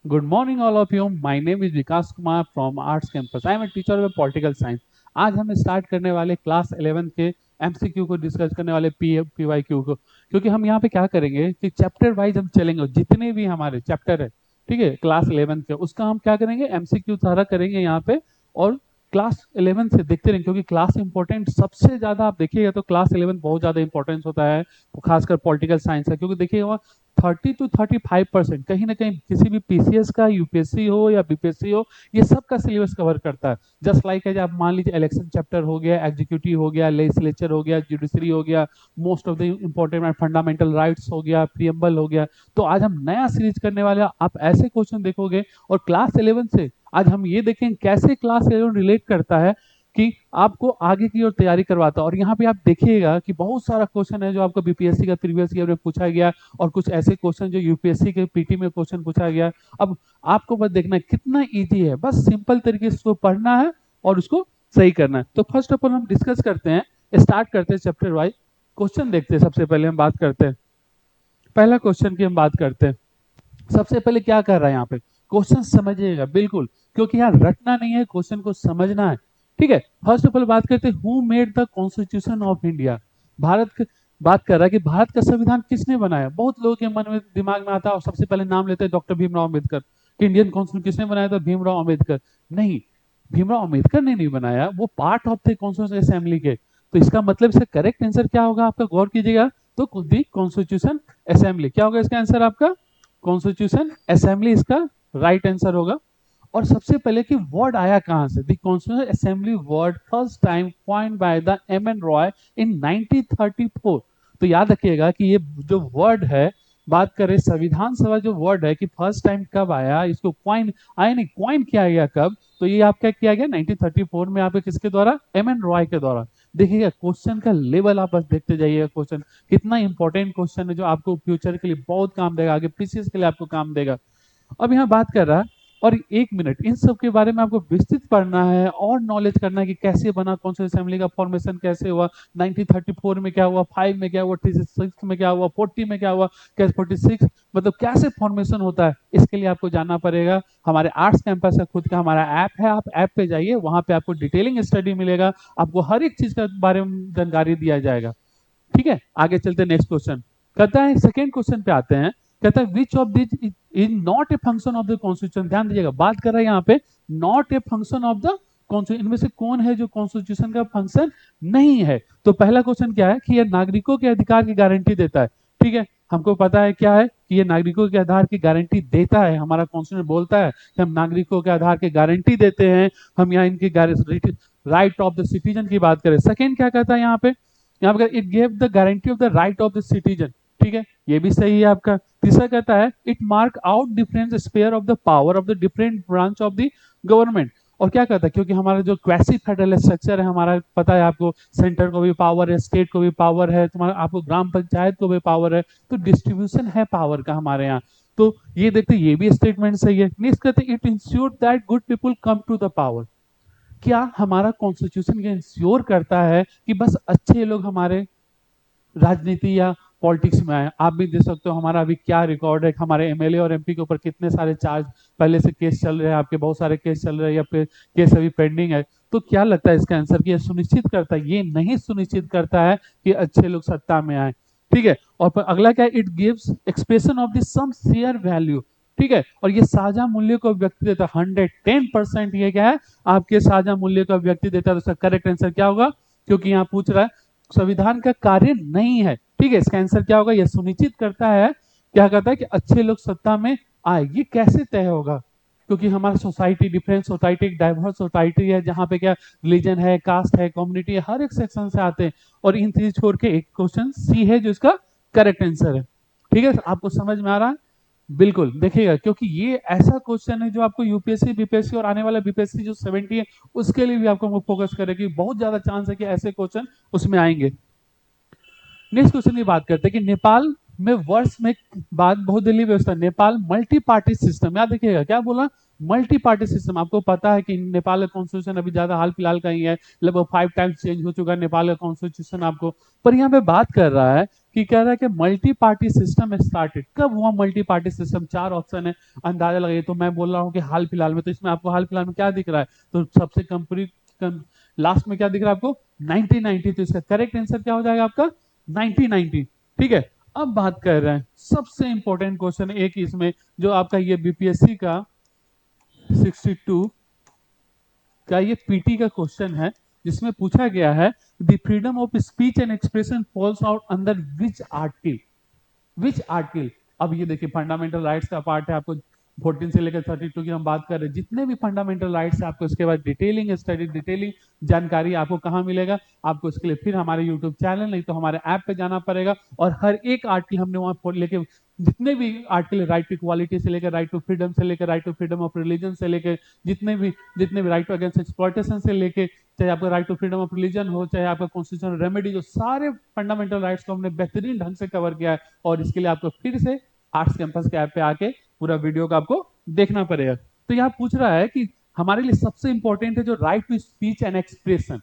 Good morning, all of you. My name is Vikas Kumar from arts campus. I am a teacher of political science. आज हम start करने वाले class 11 के MCQ को discuss करने वाले पीवाईक्यू को. क्योंकि हम यहाँ पे क्या करेंगे कि चैप्टर वाइज हम चलेंगे, जितने भी हमारे चैप्टर है, ठीक है, क्लास 11 के, उसका हम क्या करेंगे, एमसीक्यू सारा करेंगे यहाँ पे. और क्लास 11 से देखते रहेंगे, क्योंकि क्लास इंपॉर्टेंट सबसे ज्यादा आप देखिएगा तो क्लास 11 बहुत ज्यादा इंपॉर्टेंस होता है, खासकर पॉलिटिकल साइंस का. क्योंकि देखिएगा 30 to 35% कहीं ना कहीं किसी भी पीसीएस का, यूपीएससी हो या बीपीएससी हो, ये सब का सिलेबस कवर करता है. जस्ट लाइक है, आप मान लीजिए इलेक्शन चैप्टर हो गया, एग्जीक्यूटिव हो गया, लेजिस्लेचर हो गया, जुडिशरी हो गया, most of the important fundamental rights हो गया, प्रियम्बल हो गया. तो आज हम नया सीरीज करने वाले हैं, आप ऐसे क्वेश्चन देखोगे. और क्लास 11 से आज हम ये देखें कैसे क्लास 11 रिलेट करता है कि आपको आगे की ओर तैयारी करवाता है. और यहाँ पे आप देखिएगा कि बहुत सारा क्वेश्चन है जो आपको बीपीएससी का प्रीवियस ईयर में पूछा गया, और कुछ ऐसे क्वेश्चन जो यूपीएससी के पीटी में क्वेश्चन पूछा गया. अब आपको बस देखना है कितना इजी है, बस सिंपल तरीके से उसको पढ़ना है और उसको सही करना है. तो फर्स्ट ऑफ ऑल हम डिस्कस करते हैं, स्टार्ट करते हैं चैप्टर वाइज. क्वेश्चन देखते हैं. सबसे पहले हम बात करते हैं, पहला क्वेश्चन की हम बात करते हैं. सबसे पहले क्या कर रहा है यहाँ पे, क्वेश्चन समझिएगा बिल्कुल, क्योंकि यहाँ रटना नहीं है, क्वेश्चन को समझना है. ठीक है, फर्स्ट ऑफ ऑल बात करते हैं, who made the constitution of India. Bharat का बात कर रहा है कि भारत का संविधान किसने बनाया. बहुत लोगों के मन में दिमाग में आता है और सबसे पहले नाम लेते हैं डॉक्टर भीमराव अम्बेडकर, कि इंडियन कॉन्स्टिट्यूशन किसने बनाया था, भीमराव अम्बेडकर. नहीं, भीमराव अम्बेडकर ने नहीं बनाया, वो पार्ट ऑफ थे कॉन्स्टिट्यूशन असेंबली के. तो इसका मतलब इसका करेक्ट आंसर क्या होगा आपका, गौर कीजिएगा. तो दी कॉन्स्टिट्यूशन असेंबली क्या होगा इसका आंसर आपका, कॉन्स्टिट्यूशन असेंबली इसका राइट आंसर होगा. और सबसे पहले कि वर्ड आया कहां से, the constitution assembly word first time coined by the M N Roy in 1934. तो याद रखिएगा कि ये जो वर्ड है, बात करें संविधान सभा, जो वर्ड है कि फर्स्ट टाइम कब आया, इसको क्वाइन आया नहीं, क्वाइन किया गया कब, तो ये आपका किया गया 1934 में, आपके किसके द्वारा, एम एन रॉय के द्वारा. देखिएगा क्वेश्चन का लेवल आप बस देखते जाइएगा, क्वेश्चन कितना इंपॉर्टेंट क्वेश्चन है जो आपको फ्यूचर के लिए बहुत काम देगा, आगे पीसीएस के लिए आपको काम देगा. अब यहाँ बात कर रहा है, और एक मिनट, इन सब के बारे में आपको विस्तृत पढ़ना है और नॉलेज करना है कि कैसे बना, कौन सा असेंबली का फॉर्मेशन कैसे हुआ, 1934 में क्या हुआ, 5 में क्या हुआ, 36 में क्या हुआ, 40 में क्या हुआ, कैसे 46, मतलब कैसे फॉर्मेशन होता है. इसके लिए आपको जानना पड़ेगा. हमारे आर्ट्स कैंपस का खुद का हमारा ऐप है, आप ऐप पे जाइए, वहां पे आपको डिटेलिंग स्टडी मिलेगा, आपको हर एक चीज के बारे में जानकारी दिया जाएगा. ठीक है, आगे चलते नेक्स्ट क्वेश्चन. कहता है सेकंड क्वेश्चन पे आते हैं. कहता है which of this is not a function of the constitution. ध्यान दीजिएगा, बात कर रहा है यहाँ पे not a function of the constitution, इनमें से कौन है जो कॉन्स्टिट्यूशन का फंक्शन नहीं है. तो पहला क्वेश्चन क्या है कि यह नागरिकों के अधिकार की गारंटी देता है. ठीक है, हमको पता है क्या है कि ये नागरिकों के आधार की गारंटी देता है. हमारा कॉन्स्टिट्यूशन बोलता है कि हम नागरिकों के आधार की गारंटी देते हैं. हम यहाँ इनकी राइट ऑफ द सिटीजन की बात करें. सेकेंड क्या कहता है यहाँ पे, यहाँ पर it give the guarantee of the right of the citizen. ठीक है, ये भी सही है आपका. तीसरा कहता है it mark out different sphere of the power of the different branch of the government. और क्या कहता है, क्योंकि हमारा जो क्वासी फेडरल स्ट्रक्चर है, हमारा पता है आपको, सेंटर को भी पावर है, स्टेट को भी पावर है, तुम्हारा आपको ग्राम पंचायत को भी पावर है, तो डिस्ट्रीब्यूशन है पावर का हमारे यहाँ. तो ये देखते, ये भी स्टेटमेंट सही है. नेक्स्ट कहते हैं it ensure that good people come to the power. क्या हमारा कॉन्स्टिट्यूशन ये इंश्योर करता है कि बस अच्छे लोग हमारे राजनीति या पॉलिटिक्स में आए. आप भी देख सकते हो हमारा अभी क्या रिकॉर्ड है, हमारे एमएलए और एमपी के ऊपर कितने सारे चार्ज पहले से केस चल रहे हैं, आपके बहुत सारे केस चल रहे हैं या फिर केस अभी पेंडिंग है. तो क्या लगता है इसका आंसर, कि ये सुनिश्चित करता है, ये नहीं सुनिश्चित करता है कि अच्छे लोग सत्ता में आए. ठीक है, और अगला क्या है, it gives expression of the some share value. ठीक है, और ये साझा मूल्य को व्यक्ति देता है. 110% ये क्या है, आपके साझा मूल्य का व्यक्ति देता है. तो इसका करेक्ट आंसर क्या होगा, क्योंकि यहाँ पूछ रहा है संविधान का कार्य नहीं है. ठीक है, इसका आंसर क्या होगा, यह सुनिश्चित करता है, क्या कहता है कि अच्छे लोग सत्ता में आए. ये कैसे तय होगा, क्योंकि हमारा society different society, diverse society है, जहां पे क्या रिलीजन है, कास्ट है, कम्युनिटी है, हर एक सेक्शन से आते हैं. और इन चीज छोड़ के एक क्वेश्चन सी है जो इसका करेक्ट आंसर है. ठीक है, आपको समझ में आ रहा है, बिल्कुल देखिएगा, क्योंकि ये ऐसा क्वेश्चन है जो आपको यूपीएससी बीपीएससी और आने वाला बीपीएससी जो 70 है उसके लिए भी आपको फोकस करेगी. बहुत ज्यादा चांस है कि ऐसे क्वेश्चन उसमें आएंगे. नेक्स्ट क्वेश्चन की बात करते हैं कि नेपाल में वर्ष में बाद बहुदलीय व्यवस्था, नेपाल मल्टी पार्टी सिस्टम. याद रखिएगा क्या बोला, मल्टी पार्टी सिस्टम. आपको पता है कि नेपाल का कॉन्स्टिट्यूशन अभी ज्यादा हाल फिलहाल का ही है, लगभग 5 टाइम्स चेंज हो चुका है नेपाल का कॉन्स्टिट्यूशन आपको. पर यहाँ पे बात कर रहा है कि कह रहा है कि मल्टी पार्टी सिस्टम स्टार्टेड। कब हुआ मल्टी पार्टी सिस्टम? चार ऑप्शन है, अंदाजा लगाइए। तो मैं बोल रहा हूँ कि हाल फिलहाल में। तो इसमें आपको हाल फिलहाल में क्या दिख रहा है? तो सबसे लास्ट में क्या दिख रहा है आपको? 1990। तो इसका करेक्ट आंसर क्या हो जाएगा आपका? 1990। ठीक है, अब बात कर रहे हैं सबसे इंपॉर्टेंट क्वेश्चन एक इसमें, जो आपका ये बीपीएससी का 62 का ये पीटी का क्वेश्चन है, जिसमें पूछा गया है the freedom of speech and expression falls out under which article? Which article? अब ये देखिए, फंडामेंटल राइट्स का पार्ट है, आपको 14 से लेकर 32 की हम बात कर रहे हैं। जितने भी फंडामेंटल राइट्स है आपको इसके बाद डिटेलिंग स्टडी, डिटेलिंग जानकारी आपको कहाँ मिलेगा? आपको इसके लिए फिर हमारे यूट्यूब चैनल नहीं तो हमारे ऐप पे जाना पड़ेगा। और हर एक आर्टिकल हमने वहां लेके, जितने भी आर्टिकल, राइट टू इक्वालिटी से लेकर राइट टू फ्रीडम से लेकर right to freedom of religion से लेकर जितने भी राइट टू अगेंस्ट एक्सप्लॉयटेशन से लेके, चाहे आपका right to freedom of religion हो, चाहे आपका कॉन्स्टिट्यूशनल रेमेडी, जो सारे फंडामेंटल राइट्स को हमने बेहतरीन ढंग से कवर किया है। और इसके लिए आपको फिर से आर्ट्स कैंपस के ऐप पे आके पूरा वीडियो का आपको देखना पड़ेगा। तो यहाँ पूछ रहा है कि हमारे लिए सबसे इंपॉर्टेंट है जो right to speech and expression,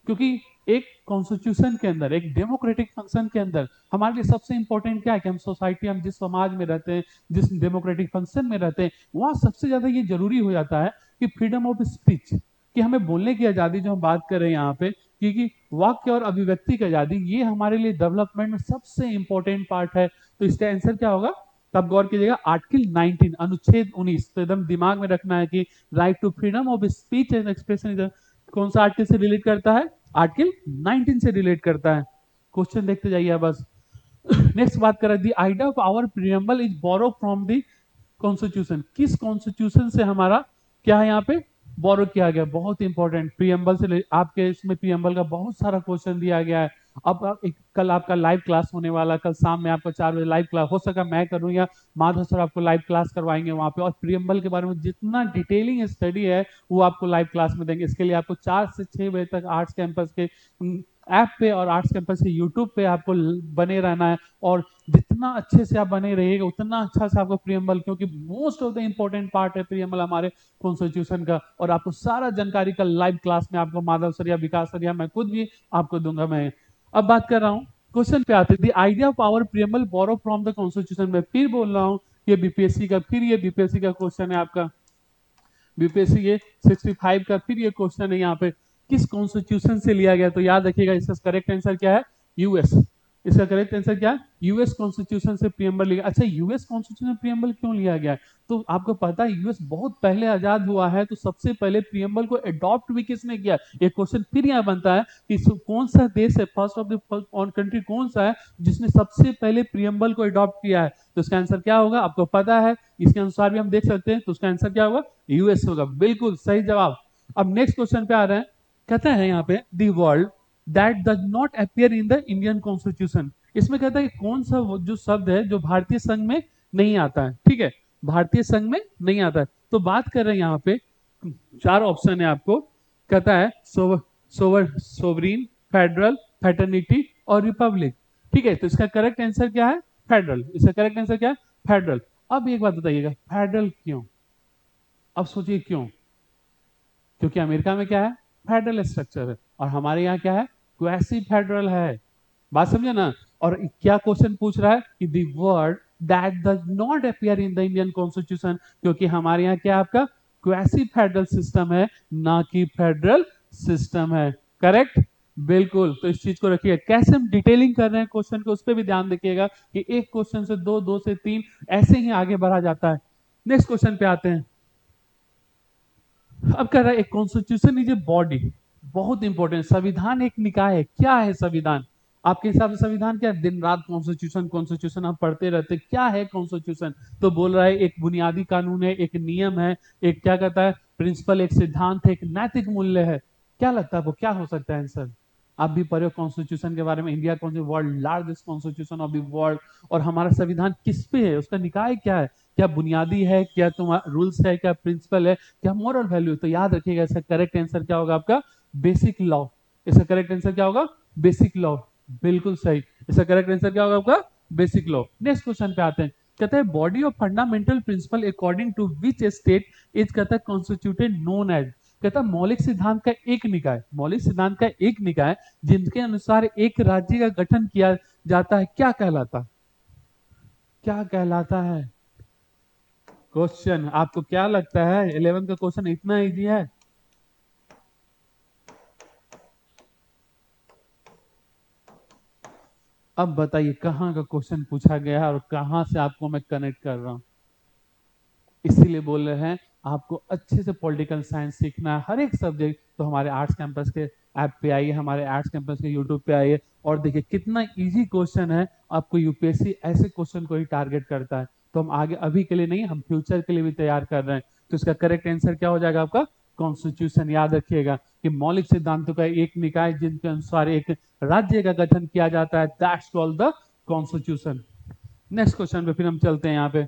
क्योंकि एक कॉन्स्टिट्यूशन के अंदर, एक डेमोक्रेटिक फंक्शन के अंदर हमारे लिए सबसे इंपॉर्टेंट क्या है? कि हम सोसाइटी, हम जिस समाज में रहते हैं, जिस डेमोक्रेटिक फंक्शन में रहते हैं, वहां सबसे ज्यादा ये जरूरी हो जाता है कि फ्रीडम ऑफ स्पीच, कि हमें बोलने की आजादी जो हम बात कर रहे हैं यहाँ पे, क्योंकि वाक्य और अभिव्यक्ति की आजादी ये हमारे लिए डेवलपमेंट में सबसे इंपॉर्टेंट पार्ट है। तो इसका आंसर क्या होगा? तब गौर कीजिएगा, आर्टिकल 19 अनुच्छेद 19। तो एकदम दिमाग में रखना है कि right to freedom of speech and expression कौन सा आर्टिकल से रिलेट करता है? आर्टिकल 19 से रिलेट करता है। क्वेश्चन देखते जाइए बस। नेक्स्ट बात करें, the idea of our preamble is borrowed from the constitution. किस कॉन्स्टिट्यूशन से हमारा क्या है यहाँ पे बोरो किया गया? बहुत इंपॉर्टेंट, प्रीएम्बल से। आपके इसमें प्रीएम्बल का बहुत सारा क्वेश्चन दिया गया है। अब कल आपका लाइव क्लास होने वाला, कल शाम में आपका 4 बजे लाइव क्लास, हो सका मैं करूं या माधव सर आपको लाइव क्लास करवाएंगे वहां पे। और प्रीएम्बल के बारे में जितना डिटेलिंग स्टडी है वो आपको लाइव क्लास में देंगे। इसके लिए आपको 4 से 6 बजे तक आर्ट्स कैंपस के ऐप पे और आर्ट्स कैंपस के यूट्यूब पे आपको बने रहना है। और जितना अच्छे से आप बने रहिएगा उतना अच्छा से आपको प्रीएम्बल, क्योंकि most of the important part है प्रीएम्बल हमारे कॉन्स्टिट्यूशन का। और आपको सारा जानकारी का लाइव क्लास में आपको माधव सर या विकास सर या मैं खुद भी आपको दूंगा। मैं अब बात कर रहा हूँ क्वेश्चन पे आते, the idea of our preamble borrowed from the constitution. में फिर बोल रहा हूँ, ये बीपीएससी का क्वेश्चन है आपका, बीपीएससी ये 65 का फिर ये क्वेश्चन है यहाँ पे, किस कॉन्स्टिट्यूशन से लिया गया? तो याद रखिएगा इसका करेक्ट आंसर क्या है? यूएस। इसका करेक्ट आंसर क्या है? यूएस कॉन्स्टिट्यूशन से प्रीएम्बल लिया। अच्छा, यूएस कॉन्स्टिट्यूशन प्रीएम्बल क्यों लिया गया? तो आपको पता है यूएस बहुत पहले आजाद हुआ है, तो सबसे पहले प्रीएम्बल को अडॉप्ट भी किसने किया? एक क्वेश्चन फिर यहाँ बनता है कि कौन सा देश है, first of the on country कौन सा है जिसने सबसे पहले प्रीएम्बल को अडॉप्ट किया है? तो इसका आंसर क्या होगा आपको पता है, इसके अनुसार भी हम देख सकते हैं। तो उसका आंसर क्या होगा? यूएस होगा, बिल्कुल सही जवाब। अब नेक्स्ट क्वेश्चन पे आ रहे हैं, कहता है यहाँ पे the world that does not appear in the Indian constitution. इसमें कहता है कि कौन सा जो शब्द है जो भारतीय संघ में नहीं आता है। ठीक है, भारतीय संघ में नहीं आता है। तो बात कर रहे हैं यहाँ पे, 4 ऑप्शन है आपको, कहता है सोवरीन, फेडरल, फेटर्निटी और रिपब्लिक। ठीक है, तो इसका करेक्ट आंसर क्या है? फेडरल। इसका करेक्ट आंसर क्या है? फेडरल। अब एक बात बताइएगा, फेडरल क्यों? अब सोचिए क्यों? क्योंकि अमेरिका में क्या है? फेडरल स्ट्रक्चर है, और हमारे यहाँ क्या है? क्वासी फेडरल है। बात समझे ना? और क्या क्वेश्चन पूछ रहा है कि the word that does not appear in the Indian constitution, क्योंकि हमारे यहाँ क्या आपका क्वासी फेडरल सिस्टम है, ना कि फेडरल सिस्टम है। करेक्ट, बिल्कुल। तो इस चीज को रखिए, कैसे हम डिटेलिंग कर रहे हैं क्वेश्चन को उस पर भी ध्यान रखिएगा कि एक क्वेश्चन से 2, 2 से 3 ऐसे ही आगे बढ़ा जाता है। नेक्स्ट क्वेश्चन पे आते हैं। अब कह रहा है एक कॉन्स्टिट्यूशन इज ए बॉडी, बहुत इंपॉर्टेंट। संविधान एक निकाय है। क्या है संविधान? आपके हिसाब से संविधान क्या है? दिन रात कॉन्स्टिट्यूशन कॉन्स्टिट्यूशन आप पढ़ते रहते, क्या है कॉन्स्टिट्यूशन? तो बोल रहा है एक बुनियादी कानून है, एक नियम है, एक क्या कहता है प्रिंसिपल, एक सिद्धांत है, एक नैतिक मूल्य है। क्या लगता है वो क्या हो सकता है आंसर? आप भी पढ़े कॉन्स्टिट्यूशन के बारे में, इंडिया कौन सी world largest constitution of the world, और हमारा संविधान किस पे है, उसका निकाय क्या है? क्या बुनियादी है, क्या तुम्हारा रूल्स है, क्या प्रिंसिपल है, क्या मॉरल वैल्यू? तो याद रखिएगा इसका करेक्ट आंसर क्या होगा आपका? Basic law. इसका करेक्ट आंसर क्या होगा? बेसिक लॉ, बिल्कुल सही। इसका करेक्ट आंसर क्या होगा आपका? Basic law. नेक्स्ट क्वेश्चन पे आते हैं, कहता है body of fundamental principle according to which state is कहता है कॉन्स्टिट्यूटेड नोन एज। कहता है मौलिक सिद्धांत का एक निकाय, मौलिक सिद्धांत का एक निकाय जिनके अनुसार एक राज्य का गठन किया जाता है क्या कहलाता, क्या कहलाता है? क्वेश्चन आपको क्या लगता है 11 का क्वेश्चन इतना इजी है? अब बताइए कहाँ का क्वेश्चन पूछा गया है और कहाँ से आपको मैं कनेक्ट कर रहा हूं। इसीलिए बोल रहे हैं आपको अच्छे से पॉलिटिकल साइंस सीखना है, हर एक सब्जेक्ट। तो हमारे आर्ट्स कैंपस के ऐप पे आइए, हमारे आर्ट्स कैंपस के यूट्यूब पे आइए और देखिए कितना इजी क्वेश्चन है। आपको यूपीएससी ऐसे क्वेश्चन को ही टारगेट करता है। तो हम आगे अभी के लिए नहीं, हम फ्यूचर के लिए भी तैयार कर रहे हैं। तो इसका करेक्ट आंसर क्या हो जाएगा आपका? कॉन्स्टिट्यूशन। याद रखिएगा कि मौलिक सिद्धांतों का एक निकाय जिनके अनुसार एक राज्य का गठन किया जाता है, that's called the constitution. Next question पे फिर हम चलते हैं यहाँ पे।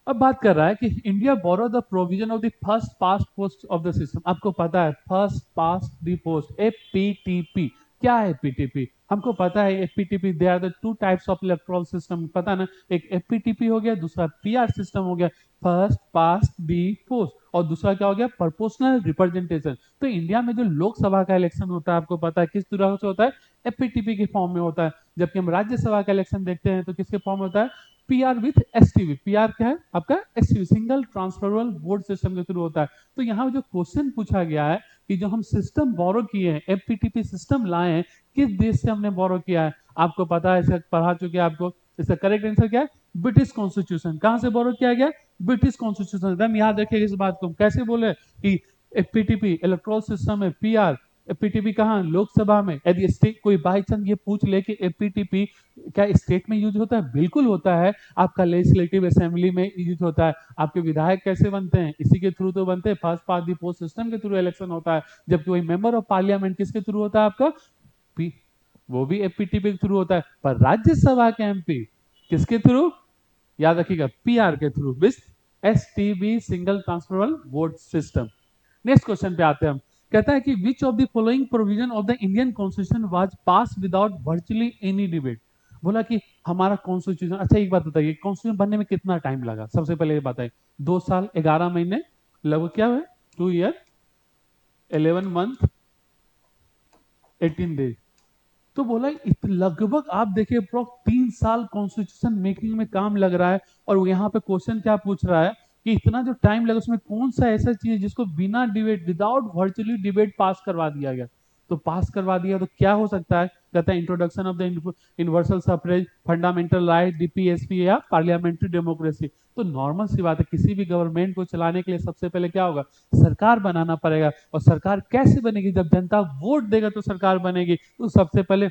अब बात कर रहा है कि India borrow the provision of the first past post of the system. आपको पता है first past the post, APTP. क्या है एपीटीपी? हमको पता है APTP they are the two types of electoral system, पता ना? एक एपीटीपी हो गया, दूसरा पीआर सिस्टम हो गया, फर्स्ट पास्ट द पोस्ट, और दूसरा क्या हो गया? Proportional representation. तो इंडिया में जो लोकसभा का इलेक्शन होता है आपको पता है किस तरह से होता है? एपीटीपी के फॉर्म में होता है। जबकि हम राज्यसभा का इलेक्शन देखते हैं तो किसके फॉर्म में होता है? PR with STV. पीआर क्या है आपका? STV, single transferable vote system के थ्रू होता है। तो यहाँ जो क्वेश्चन पूछा गया है कि जो हम सिस्टम बोरो किए हैं, एफपीटीपी सिस्टम लाए हैं, किस देश से हमने बोरो किया है? आपको पता है, इसे पढ़ा चुके हैं आपको। इसका करेक्ट आंसर क्या है? British constitution. कहां से बोरो किया गया? British constitution. एकदम याद रखिएगा इस बात को। कैसे बोले कि एफपीटीपी इलेक्ट्रोल सिस्टम है, पीआर एपीटीपी कहाँ? लोकसभा में। यदि स्टेट कोई बाई चांस ये पूछ ले कि एपीटीपी क्या स्टेट में यूज होता है? बिल्कुल होता है। आपका लेजिस्लेटिव असेंबली में यूज होता है। आपके विधायक कैसे बनते हैं? इसी के थ्रू तो बनते हैं, first past the post system के थ्रू इलेक्शन होता है। जबकि वही मेंबर ऑफ पार्लियामेंट किसके थ्रू होता है आपका? पी, वो भी एपीटीपी के थ्रू होता है। पर राज्यसभा के एमपी किसके थ्रू? याद रखिएगा पीआर के through, with STB, single transferable vote system. Next question पे आते हैं हम। कहता है कि विच of the following provision of the Indian constitution was pass without virtually any debate. बोला कि हमारा कॉन्स्टिट्यूशन, अच्छा एक बात बताइए, कॉन्स्टिट्यूशन बनने में कितना टाइम लगा? सबसे पहले ये बताइए। 2 साल 11 महीने, लगभग क्या है? 2 ईयर 11 मंथ 18 डेज। तो बोला लगभग आप देखिए 3 साल कॉन्स्टिट्यूशन मेकिंग में काम लग रहा है। और यहाँ पे क्वेश्चन क्या पूछ रहा है कि इतना जो टाइम लगा उसमें कौन सा ऐसा चीज है जिसको बिना डिबेट, विदाउट वर्चुअली डिबेट पास करवा दिया गया? तो पास करवा दिया तो क्या हो सकता है? कहता है introduction of the universal suffrage, fundamental right, DPSP या पार्लियामेंट्री डेमोक्रेसी। तो नॉर्मल सी बात है, किसी भी गवर्नमेंट को चलाने के लिए सबसे पहले क्या होगा? सरकार बनाना पड़ेगा। और सरकार कैसे बनेगी? जब जनता वोट देगा तो सरकार बनेगी। तो सबसे पहले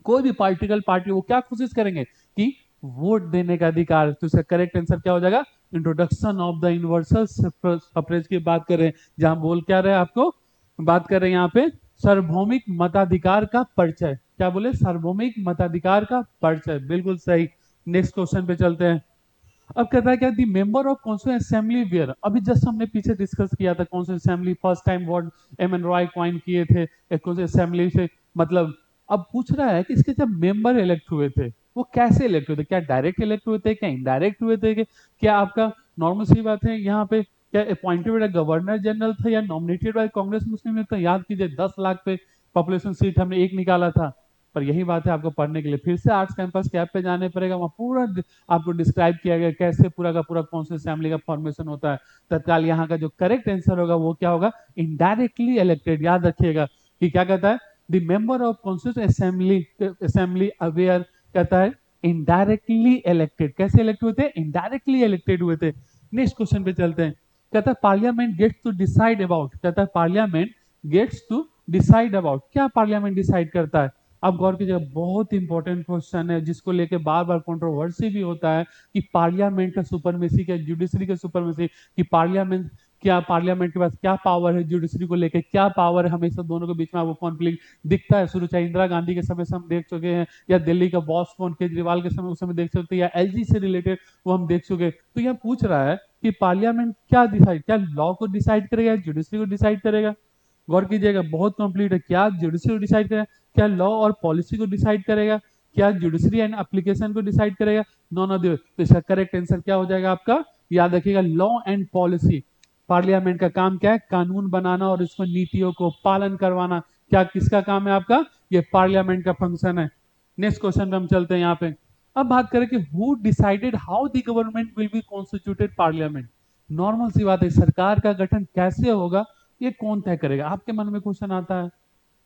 कोई भी पॉलिटिकल पार्टी वो क्या कोशिश करेंगे कि वोट देने का अधिकार। तो इसका करेक्ट आंसर क्या हो जाएगा? Introduction of the universal suffrage की बात करें, जहां बोल क्या रहे आपको, बात कर रहे हैं यहाँ पे सार्वभौमिक मताधिकार का परिचय। क्या बोले? सार्वभौमिक मताधिकार का परिचय, बिल्कुल सही। नेक्स्ट क्वेश्चन पे चलते हैं। अब कहता है क्या? The member of constituent assembly were. अभी जस्ट हमने पीछे डिस्कस किया था constituent assembly first time word M N Roy coin किए थे असेंबली से, मतलब। अब पूछ रहा है कि इसके जब मेंबर इलेक्ट हुए थे वो कैसे इलेक्ट हुए थे? क्या डायरेक्ट इलेक्ट हुए थे, क्या इनडायरेक्ट हुए थे? क्या आपका नॉर्मल सी बात है यहाँ पे, क्या अपॉइंटेड बाय गवर्नर जनरल था या nominated by Congress Muslim league था? याद कीजिए 10 लाख पे पॉपुलेशन सीट हमने एक निकाला था। पर यही बात है, आपको पढ़ने के लिए फिर से आर्ट्स कैंपस के ऐप पे जाने पड़ेगा। वहाँ पूरा आपको डिस्क्राइब किया गया कैसे पूरा का पूरा कॉन्स्टिट्यूएंट असेंबली का फॉर्मेशन होता है। तत्काल यहाँ का जो करेक्ट आंसर होगा वो क्या होगा? Indirectly elected. याद रखिएगा कि क्या कहता है? The member of constituent assembly aware, कहता है इनडायरेक्टली इलेक्टेड। कैसे इलेक्ट हुए थे? इनडायरेक्टली इलेक्टेड हुए थे। नेक्स्ट क्वेश्चन पे चलते हैं। कहता है parliament gets to decide about. कहता है parliament gets to decide about. क्या पार्लियामेंट डिसाइड करता है? अब गौर कीजिएगा, बहुत इंपॉर्टेंट क्वेश्चन है जिसको लेके बार बार कंट्रोवर्सी भी होता है कि पार्लियामेंट का सुपरमेसी क्या, जुडिशरी का सुपरमेसी, कि पार्लियामेंट क्या, पार्लियामेंट के पास क्या पावर है, जुडिशरी को लेके क्या पावर है? हमेशा दोनों के बीच में आपको कॉन्फ्लिक्ट दिखता है। शुरू चाहे इंदिरा गांधी के समय से हम देख चुके हैं, या दिल्ली का बॉस कौन केजरीवाल के समय उस समय देख सकते हैं, या एलजी से रिलेटेड वो हम देख चुके। तो यह पूछ रहा है कि पार्लियामेंट क्या डिसाइड, क्या लॉ को डिसाइड करेगा, जुडिशरी को डिसाइड करेगा? गौर कीजिएगा, बहुत कंप्लीट है। क्या जुडिशरी को डिसाइड करेगा? क्या लॉ और पॉलिसी को डिसाइड करेगा? क्या जुडिशरी एंड एप्लीकेशन को डिसाइड करेगा? None of the. तो इसका करेक्ट आंसर क्या हो जाएगा आपका? याद रखिएगा लॉ एंड पॉलिसी। पार्लियामेंट का काम क्या है? कानून बनाना और इसको नीतियों को पालन करवाना। क्या किसका काम है आपका? ये पार्लियामेंट का फंक्शन है। नेक्स्ट क्वेश्चन पे हम चलते हैं यहाँ पे। अब बात करें कि who decided how the government will be constituted parliament. Normal सी बात है, सरकार का गठन कैसे होगा ये कौन तय करेगा? आपके मन में क्वेश्चन आता है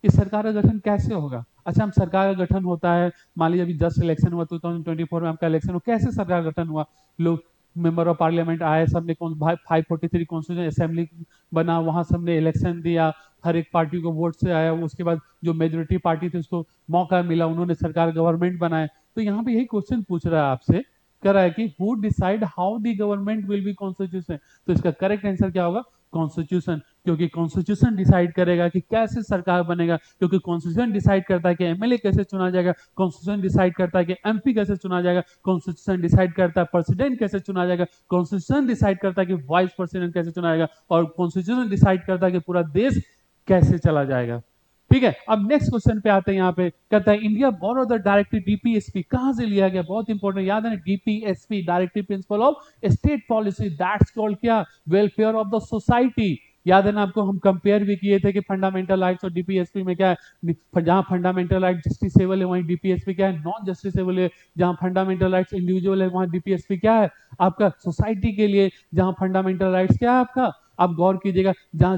कि सरकार का गठन कैसे होगा। अच्छा, हम सरकार का गठन होता है, मान लीजिए अभी जस्ट इलेक्शन हुआ 2024 में, आपका इलेक्शन हुआ, कैसे सरकार का गठन हुआ? लोग मेंबर ऑफ पार्लियामेंट आए, सबने 543 कॉन्स्टिट्यूशन असेंबली बना, वहां सबने इलेक्शन दिया, हर एक पार्टी को वोट से आया, उसके बाद जो मेजोरिटी पार्टी थी उसको मौका मिला, उन्होंने सरकार गवर्नमेंट बनाए। तो यहाँ पे यही क्वेश्चन पूछ रहा है आपसे, कर रहा है कि who decide how the government will B constitution. तो इसका करेक्ट आंसर क्या होगा? कॉन्स्टिट्यूशन। क्योंकि कॉन्स्टिट्यूशन डिसाइड करेगा कि कैसे सरकार बनेगा, क्योंकि कॉन्स्टिट्यूशन डिसाइड करता है कि एमएलए कैसे चुना जाएगा, कॉन्स्टिट्यूशन डिसाइड करता है कि एमपी कैसे चुना जाएगा, कॉन्स्टिट्यूशन डिसाइड करता है प्रेसिडेंट कैसे चुना जाएगा, कॉन्स्टिट्यूशन डिसाइड करता है कि वाइस प्रेसिडेंट कैसे चुना जाएगा, और कॉन्स्टिट्यूशन डिसाइड करता है कि पूरा देश कैसे चला जाएगा। ठीक है, अब नेक्स्ट क्वेश्चन पे आते हैं। यहाँ पे कहता है India borrow the directive DPSP कहां से लिया गया? बहुत इंपॉर्टेंट, याद है ना, DPSP directive principle of state policy, that's called क्या? Welfare of the society. याद है ना आपको, हम कंपेयर भी किए थे कि फंडामेंटल राइट्स और डीपीएसपी में क्या है, जहां फंडामेंटल राइट जस्टिसेबल है वहीं डीपीएसपी क्या है? नॉन जस्टिसेबल है। जहां फंडामेंटल राइट्स इंडिविजुअल है वहां डीपीएसपी क्या है? आपका सोसाइटी के लिए। जहां फंडामेंटल राइट्स क्या है आपका, आप गौर कीजिएगा, जहां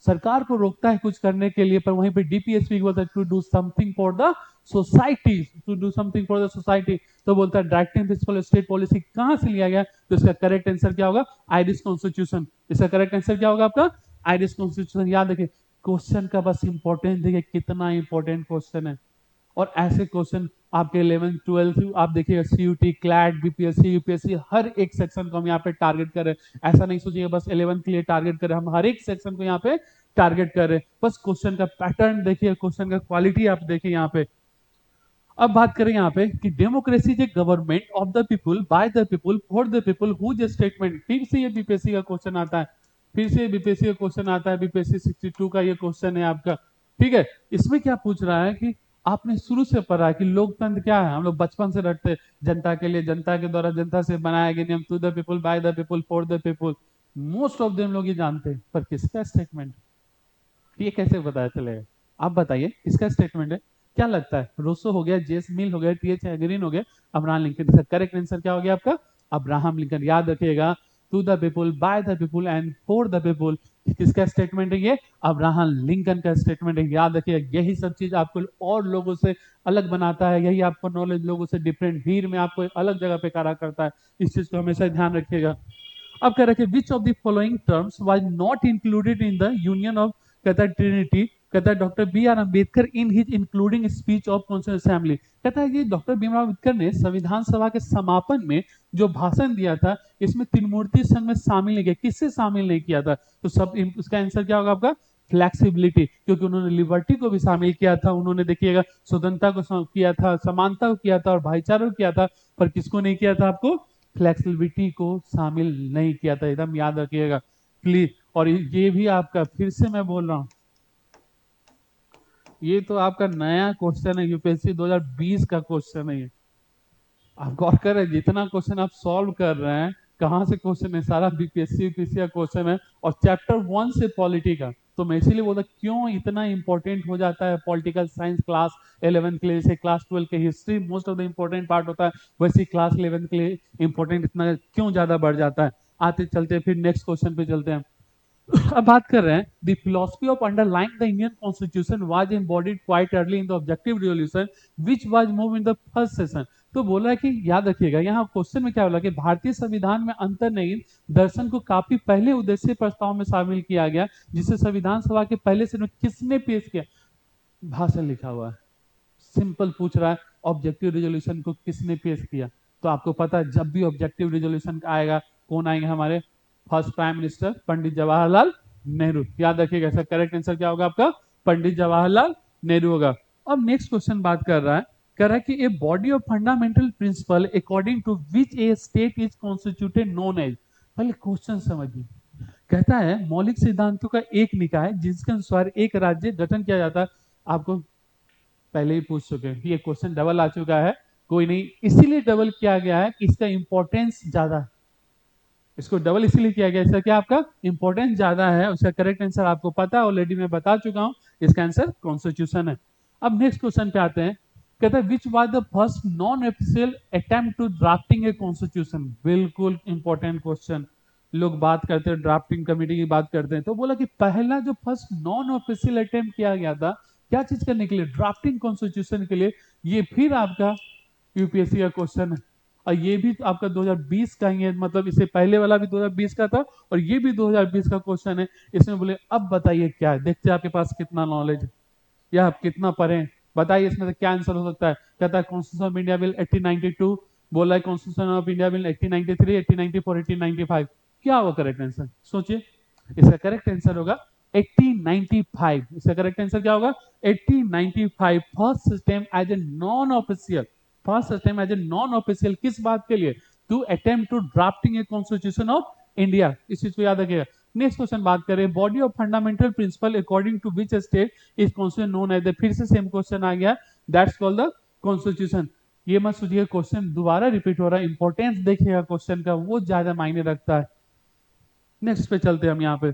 सरकार को रोकता है कुछ करने के लिए, पर वहीं पे डीपीएसपी बोलता है to do something for the society, to do something for the society. तो बोलता है डायरेक्टिव प्रिंसिपल स्टेट पॉलिसी कहां से लिया गया? तो इसका करेक्ट आंसर क्या होगा? Irish constitution. इसका करेक्ट आंसर क्या होगा आपका? Irish constitution. याद रखिए, क्वेश्चन का बस इंपॉर्टेंस देखिए कितना इंपॉर्टेंट क्वेश्चन है। और ऐसे क्वेश्चन आपके 11th 12th आप देखिएगा, सीयूटी, क्लैट, बीपीएससी, यूपीएससी, हर एक सेक्शन को हम यहाँ पे टारगेट कर रहे हैं। ऐसा नहीं सोचिएगा बस 11th के लिए टारगेट कर रहे हैं, हम हर एक सेक्शन को यहाँ पे टारगेट कर रहे हैं। बस क्वेश्चन का पैटर्न देखिए, क्वेश्चन का क्वालिटी आप देखिए यहाँ पे। अब बात करें यहाँ पे कि democracy is a government of the people, by the people, for the people, whose statement. फिर से ये बीपीएससी का क्वेश्चन आता है, फिर से बीपीएससी का क्वेश्चन आता है, बीपीएससी 62 का ये क्वेश्चन है आपका। ठीक है, इसमें क्या पूछ रहा है कि आपने शुरू से पढ़ा है कि लोकतंत्र क्या है, हम लोग बचपन से रटते, जनता के लिए, जनता के द्वारा, जनता से बनाया गया नियम, to the people, by the people, for the people. Most of them लोग ये जानते हैं, पर किसका स्टेटमेंट? ये कैसे पता चलेगा? आप बताइए किसका स्टेटमेंट है? क्या लगता है? रोसो हो गया, जेस मिल हो गया, टीएच एग्रीन हो गया, अब्राहम लिंकन। इसका करेक्ट आंसर क्या हो गया आपका? Abraham Lincoln. याद रखिएगा, to the people, by the people and for the people, किसका स्टेटमेंट है? ये अब्राहम लिंकन का स्टेटमेंट है। याद रखिएगा, यही सब चीज आपको और लोगों से अलग बनाता है, यही आपको नॉलेज लोगों से डिफरेंट, भीड़ में आपको अलग जगह पे खड़ा करता है। इस चीज को हमेशा ध्यान रखिएगा। अब कह रहे which of the following terms was not included in the union of, कहता है ट्रिनिटी, कहता है doctor B R Ambedkar in his including speech of constitution assembly. कहता है कि डॉक्टर भीमराव अम्बेडकर ने संविधान सभा के समापन में जो भाषण दिया था, इसमें त्रिमूर्ति संघ में शामिल नहीं किया। किससे शामिल नहीं किया था? तो सब उसका आंसर क्या होगा आपका? फ्लेक्सिबिलिटी, क्योंकि उन्होंने लिबर्टी को भी शामिल किया था, उन्होंने देखिएगा स्वतंत्रता को किया था, समानता को किया था और भाईचारा को किया था, पर किसको नहीं किया था? आपको फ्लेक्सिबिलिटी को शामिल नहीं किया था। एकदम याद रखिएगा प्लीज। और ये भी आपका, फिर से मैं बोल रहा हूं, ये तो आपका नया क्वेश्चन है, यूपीएससी 2020 का क्वेश्चन है ये। आप गौर कर रहे हैं, जितना क्वेश्चन आप सॉल्व कर रहे हैं, कहां से क्वेश्चन है? सारा बीपीएससी यूपीएससी का क्वेश्चन है, और चैप्टर 1 से पॉलिटी का। तो मैं इसीलिए बोलता क्यों इतना इंपॉर्टेंट हो जाता है पॉलिटिकल साइंस क्लास 11th के लिए, जैसे क्लास 12 के history most of the important part होता है, वैसे क्लास 11th के लिए इंपॉर्टेंट इतना क्यों ज्यादा बढ़ जाता है। आते चलते फिर नेक्स्ट क्वेश्चन पे चलते हैं। अब बात कर रहे हैं the philosophy of underlying the Indian constitution was embodied quite early in the objective resolution which was move in the first session. तो बोला कि याद रखिएगा, यहाँ क्वेश्चन में क्या बोला कि भारतीय संविधान में अंतर्निहित दर्शन को काफी पहले उद्देश्य प्रस्ताव में शामिल किया गया, जिसे संविधान सभा के पहले से किसने पेश किया? भाषण लिखा हुआ है। सिंपल पूछ रहा है, ऑब्जेक्टिव रिजोल्यूशन को किसने पेश किया? तो आपको पता है, जब भी ऑब्जेक्टिव रिजोल्यूशन आएगा, कौन आएंगे हमारे? First prime minister Pandit Jawaharlal Nehru. याद रखिएगा, इसका करेक्ट आंसर क्या होगा आपका? पंडित जवाहरलाल नेहरू होगा। अब नेक्स्ट क्वेश्चन बात कर रहा है, कह रहा है कि a body of fundamental principle according to which a state is constituted known as. पहले क्वेश्चन समझिए, कहता है मौलिक सिद्धांतों का एक निकाय जिसके अनुसार एक राज्य गठन किया जाता है। आपको पहले ही पूछ चुके हैं, ये क्वेश्चन डबल आ चुका है, कोई नहीं, इसीलिए डबल किया गया है कि इसका इंपॉर्टेंस ज्यादा है। इसको डबल इसीलिए किया गया इसका क्या आपका इंपॉर्टेंस ज्यादा है, उसका करेक्ट आंसर आपको पता है ऑलरेडी, मैं बता चुका हूं, इसका आंसर कॉन्स्टिट्यूशन है। अब नेक्स्ट क्वेश्चन पे आते हैं, कहता है which was the first non official attempt to drafting a constitution. बिल्कुल इंपॉर्टेंट क्वेश्चन, लोग बात करते हैं ड्राफ्टिंग कमेटी की बात करते हैं, तो बोला कि पहला जो फर्स्ट नॉन ऑफिशियल अटेम्प्ट किया गया था क्या चीज करने के लिए, ड्राफ्टिंग कॉन्स्टिट्यूशन के लिए। ये फिर आपका यूपीएससी का क्वेश्चन है, और ये भी आपका 2020 का ही है, मतलब इससे पहले वाला भी 2020 का था और ये भी 2020 का क्वेश्चन है। इसमें बोले अब बताइए क्या है, देखते हैं आपके पास कितना नॉलेज है या आप कितना पढ़े हैं। बताइए इसमें से क्या आंसर हो सकता है। कहता है कॉन्स्टिट्यूशन ऑफ इंडिया बिल 1892, बोला है कॉन्स्टिट्यूशन ऑफ इंडिया बिल 1893, 1894, 1895। क्या होगा करेक्ट आंसर, सोचिए। इसका करेक्ट आंसर होगा 1895। इसका करेक्ट आंसर क्या होगा 1895। First attempt as a non official, first attempt as a non official किस बात के लिए, to attempt to drafting a constitution of India. इस चीज को याद रखिएगा। नेक्स्ट क्वेश्चन बात करें, body of fundamental principle according to which state is constitution known as, फिर से सेम क्वेश्चन आ गया, दैट्स कॉल्ड द कॉन्स्टिट्यूशन। ये मत सोचिए क्वेश्चन दोबारा रिपीट हो रहा है, इंपॉर्टेंस देखिएगा क्वेश्चन का, वो ज्यादा मायने रखता है। नेक्स्ट पे चलते हैं हम यहाँ पे।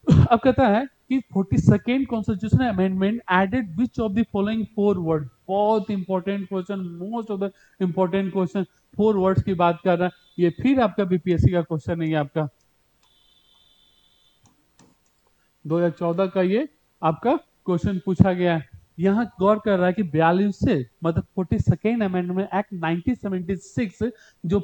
अब कहता है कि 42nd constitution amendment added which of the following four word. बहुत important question, most of the important question, four words की बात कर रहा है। ये फिर आपका बीपीएससी का क्वेश्चन नहीं है, आपका 2014 का ये आपका क्वेश्चन पूछा गया है। यहाँ गौर कर रहा है कि 42 से मतलब 42nd अमेंडमेंट एक्ट 1976 जो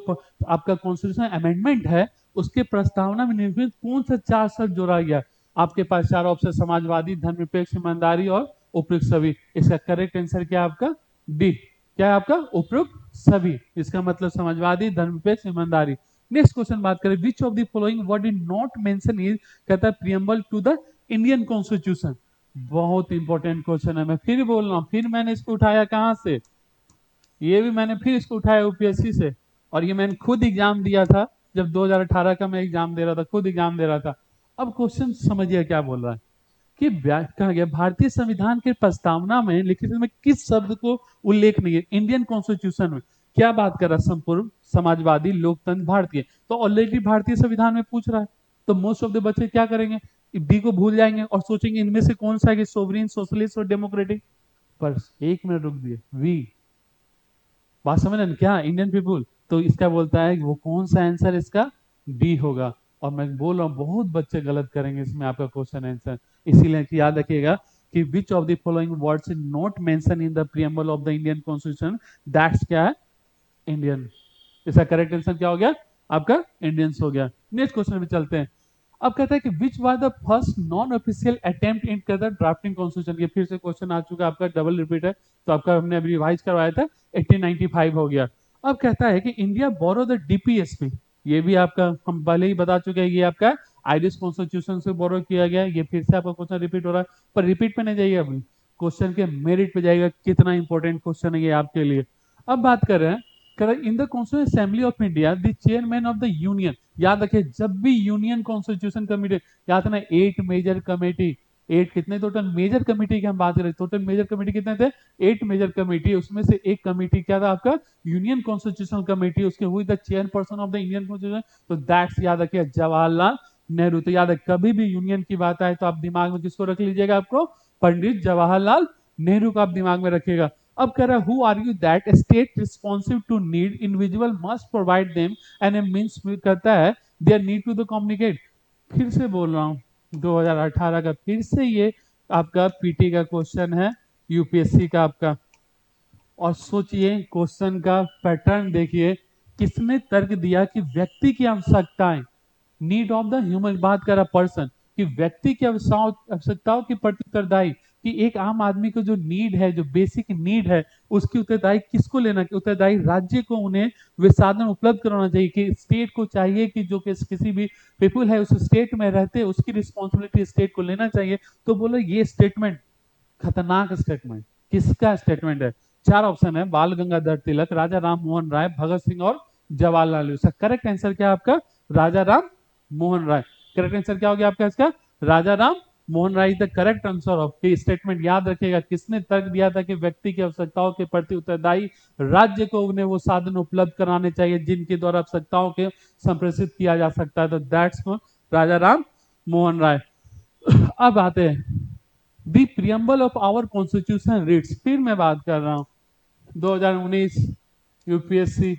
आपका कॉन्स्टिट्यूशन अमेंडमेंट है, उसके प्रस्तावना में निम्नलिखित कौन सा चार शब्द जोड़ा गया। आपके पास चार ऑप्शन, समाजवादी, धर्मनिरपेक्ष, ईमानदारी और उपयुक्त सभी। इसका करेक्ट आंसर क्या है आपका डी, क्या है आपका उपयुक्त सभी। इसका मतलब समाजवादी, धर्मनिरपेक्ष, ईमानदारी। नेक्स्ट क्वेश्चन बात करें, which of the following word is not mention is, कहता है preamble to the Indian constitution. बहुत इंपॉर्टेंट क्वेश्चन है, मैं फिर बोल रहा हूं, फिर मैंने इसको उठाया कहां से, ये भी मैंने फिर इसको उठाया यूपीएससी से, और ये मैंने खुद एग्जाम दिया था जब 2018 का मैं एग्जाम दे रहा था, खुद एग्जाम दे रहा था। अब क्वेश्चन समझिए क्या बोल रहा है कि कहा गया भारतीय संविधान के प्रस्तावना में लिखित में किस शब्द को उल्लेख नहीं है इंडियन कॉन्स्टिट्यूशन में। क्या बात कर रहा है, संपूर्ण, समाजवादी, लोकतंत्र, भारतीय। तो ऑलरेडी भारतीय संविधान में पूछ रहा है, तो मोस्ट ऑफ द बच्चे क्या करेंगे, डी को भूल जाएंगे और सोचेंगे इनमें से कौन सा है कि सोवरेन, सोशलिस्ट और डेमोक्रेटिक। पर एक मिनट रुक दिए, वी बात समझ रहे क्या, इंडियन पीपुल। तो इसका बोलता है वो कौन सा आंसर इसका डी होगा। और मैं बोल रहा हूँ बहुत बच्चे गलत करेंगे इसमें आपका क्वेश्चन आंसर, इसीलिए याद रखिएगा कि विच of the following words is not mention in the preamble of the Indian constitution, that's क्या है इंडियन। इसका करेक्ट आंसर क्या हो गया आपका इंडियंस हो गया। नेक्स्ट क्वेश्चन पे चलते हैं। अब कहता है कि विच was the first non official attempt in कहता ड्राफ्टिंग कॉन्स्टिट्यूशन। ये फिर से क्वेश्चन आ चुका है आपका, डबल रिपीट है, तो आपका हमने अभी रिवाइज करवाया था, 1895 हो गया। अब कहता है कि इंडिया बोरो द डीपीएसपी, ये भी आपका हम पहले ही बता चुके हैं, ये आपका आयरिश कॉन्स्टिट्यूशन से बोरो किया गया। ये फिर से आपका क्वेश्चन रिपीट हो रहा है, पर रिपीट पे नहीं जाइए, अभी क्वेश्चन के मेरिट पे जाएगा, कितना इंपॉर्टेंट क्वेश्चन है ये आपके लिए। अब बात कर रहे हैं, in the constitution assembly of India the chairman of the union. याद रखिए जब भी यूनियन कॉन्स्टिट्यूशन कमेटी, याद ना 8 मेजर कमेटी, 8 कितने टोटल मेजर कमेटी की हम बात करें, टोटल मेजर कमेटी कितने थे 8 मेजर कमेटी, उसमें से एक कमेटी क्या था आपका यूनियन कॉन्स्टिट्यूशनल कमेटी, उसके हुई the chairperson of the Indian constitution, तो दैट्स याद रखिए जवाहरलाल नेहरू। तो याद है कभी भी यूनियन की बात आए तो आप दिमाग में किसको रख लीजिएगा, आपको पंडित जवाहरलाल नेहरू का आप दिमाग में रखिएगा। अब कह रहा है who are you that state responsive to need individual must provide them and a means कहता है there need to the communicate. फिर से बोल रहा हूं 2018 का फिर से ये आपका पीटी का क्वेश्चन है, यूपीएससी का आपका। और सोचिए क्वेश्चन का पैटर्न देखिए, किसने तर्क दिया कि व्यक्ति की आवश्यकताएं, नीड ऑफ द ह्यूमन, बात कर रहा पर्सन कि व्यक्ति की आवश्यकताओं की प्रति उत्तरदायी, कि एक आम आदमी को जो नीड है, जो बेसिक नीड है, उसकी उत्तरदायी किसको लेना, उत्तरदायी राज्य को उन्हें वे साधन उपलब्ध कराना चाहिए, कि स्टेट को चाहिए कि जो किसी भी पीपुल है उस स्टेट में रहते उसकी रिस्पॉन्सिबिलिटी स्टेट को लेना चाहिए। तो बोलो ये स्टेटमेंट खतरनाक स्टेटमेंट, किसका स्टेटमेंट है। चार ऑप्शन है, बाल गंगाधर तिलक, राजा राम मोहन राय, भगत सिंह और जवाहरलाल नेहरू। इसका करेक्ट आंसर क्या है आपका राजा राम मोहन राय। करेक्ट आंसर क्या हो गया आपका इसका राजा राम मोहन राय द करेक्ट आंसर ऑफ ये स्टेटमेंट याद रखिएगा। किसने तर्क दिया था कि व्यक्ति की आवश्यकताओं के प्रति उत्तरदायी राज्य को उन्हें वो साधन उपलब्ध कराने चाहिए जिनके द्वारा आवश्यकताओं के संप्रेषित किया जा सकता है। तो दैट्स राजा राम मोहन राय। अब आते हैं the preamble of our constitution reads, फिर मैं बात कर रहा हूं 2019 यूपीएससी।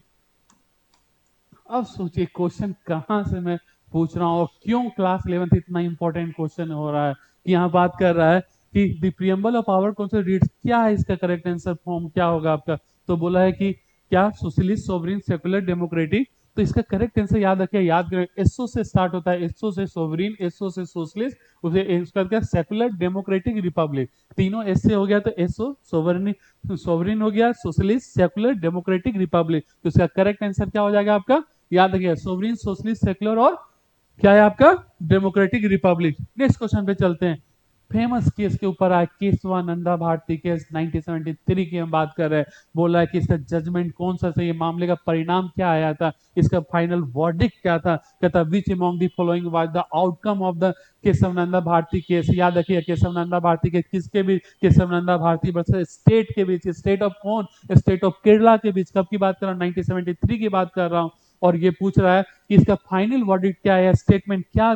अब सोचिए क्वेश्चन कहां से मैं पूछ रहा हूं और क्यों क्लास 11th इतना इंपॉर्टेंट क्वेश्चन हो रहा है कि यहाँ बात कर रहा है कि the preamble of our constitution reads, क्या है इसका करेक्ट आंसर फॉर्म क्या होगा आपका। तो बोला है कि क्या सोशलिस्ट सोवरेन सेकुलर डेमोक्रेटिक। तो इसका करेक्ट आंसर याद रखिए, याद करें एसओ से स्टार्ट होता है, एसओ से सोवरेन, एसओ से सोशलिस्ट, उसे इसका क्या सेकुलर डेमोक्रेटिक रिपब्लिक, तीनों एस से हो गया तो एसओ सोवरेन, सोवरेन हो गया, सोशलिस्ट सेकुलर डेमोक्रेटिक रिपब्लिक। तो इसका करेक्ट आंसर क्या हो जाएगा आपका, याद रखिए सोवरेन सोशलिस्ट सेकुलर और क्या है आपका डेमोक्रेटिक रिपब्लिक। नेक्स्ट क्वेश्चन पे चलते हैं। फेमस केस के ऊपर आए केशवानंदा भारती केस 1973 की हम बात कर रहे हैं। बोला है कि इसका जजमेंट कौन सा सही, मामले का परिणाम क्या आया था, इसका फाइनल वर्डिक्ट क्या था। कहता which among the following was the outcome of the Keshavananda Bharati case. याद रखिए केशवानंदा भारती केस किसके बीच, केशवानंदा भारती वर्सेस स्टेट के बीच, स्टेट ऑफ कौन, स्टेट ऑफ केरला के बीच। कब की बात कर रहा हूँ, 1973 की बात कर रहा हूँ। और ये पूछ रहा है कि इसका फाइनल वर्डिक्ट क्या है, स्टेटमेंट क्या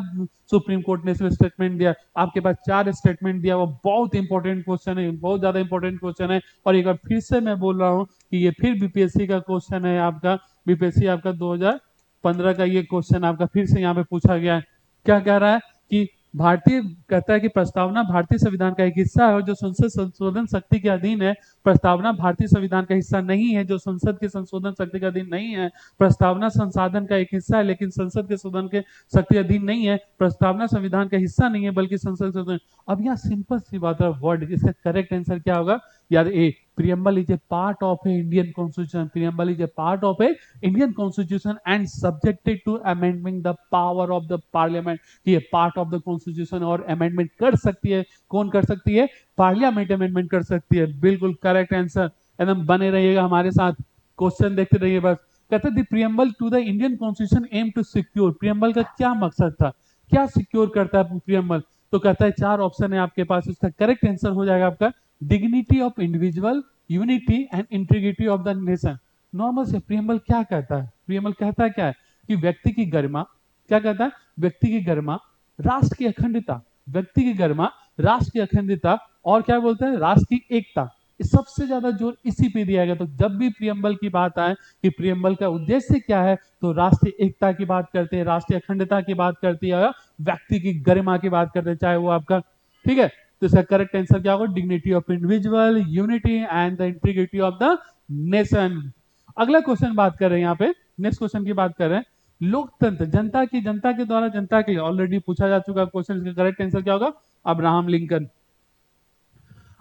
सुप्रीम कोर्ट ने इसमें स्टेटमेंट दिया। आपके पास 4 स्टेटमेंट दिया, वो बहुत इंपॉर्टेंट क्वेश्चन है, बहुत ज्यादा इंपॉर्टेंट क्वेश्चन है। और एक बार फिर से मैं बोल रहा हूँ कि ये फिर बीपीएससी का क्वेश्चन है आपका, बीपीएससी आपका 2015 का ये क्वेश्चन आपका फिर से यहाँ पे पूछा गया है। क्या कह रहा है कि भारतीय, कहता है कि प्रस्तावना भारतीय संविधान का एक हिस्सा है जो संसद संशोधन शक्ति के अधीन है। प्रस्तावना भारतीय संविधान का हिस्सा नहीं है जो संसद के संशोधन शक्ति के अधीन नहीं है। प्रस्तावना संसाधन का एक हिस्सा है लेकिन संसद के शोधन के शक्ति अधीन नहीं है। प्रस्तावना संविधान का हिस्सा नहीं है बल्कि संसद के। अब यहाँ सिंपल सी बात है, वर्ड इसका करेक्ट आंसर क्या होगा यार, ए preamble is a part of a Indian constitution, preamble is a part of a Indian constitution and subjected to amendment the power of the parliament। ये पार्ट ऑफ द कॉन्स्टिट्यूशन और amendment कर सकती है, कौन कर सकती है, पार्लियामेंट अमेंडमेंट कर सकती है। बिल्कुल करेक्ट आंसर, एकदम बने रहिएगा हमारे साथ, क्वेश्चन देखते रहिए बस। कहते हैं preamble to the Indian constitution aim to secure, preamble का क्या मकसद था, क्या सिक्योर करता है प्रियम्बल। तो कहता है 4 ऑप्शन है आपके पास, उसका करेक्ट आंसर हो जाएगा आपका dignity of individual, unity and integrity of the nation. Normal से प्रियम्बल क्या कहता है, प्रियम्बल कहता है क्या है कि व्यक्ति की गरिमा, क्या कहता है, व्यक्ति की गरिमा, राष्ट्र की अखंडता, व्यक्ति की गरिमा, राष्ट्र की अखंडता और क्या बोलते हैं, राष्ट्र की एकता। सबसे ज्यादा जोर इसी पे दिया गया। तो जब भी प्रियम्बल की बात आए कि प्रियम्बल का उद्देश्य क्या है, तो राष्ट्रीय एकता की बात करते हैं, राष्ट्रीय अखंडता की बात करती है, व्यक्ति की गरिमा की बात करते हैं, चाहे वो आपका, ठीक है। तो इसका करेक्ट आंसर क्या होगा, dignity of individual, unity and the integrity of the nation. अगला क्वेश्चन बात कर रहे हैं यहाँ पे, नेक्स्ट क्वेश्चन की बात कर रहे हैं। लोकतंत्र जनता की, जनता के द्वारा जनता के लिए, ऑलरेडी पूछा जा चुका क्वेश्चन, इसका करेक्ट आंसर क्या होगा, अब्राहम लिंकन।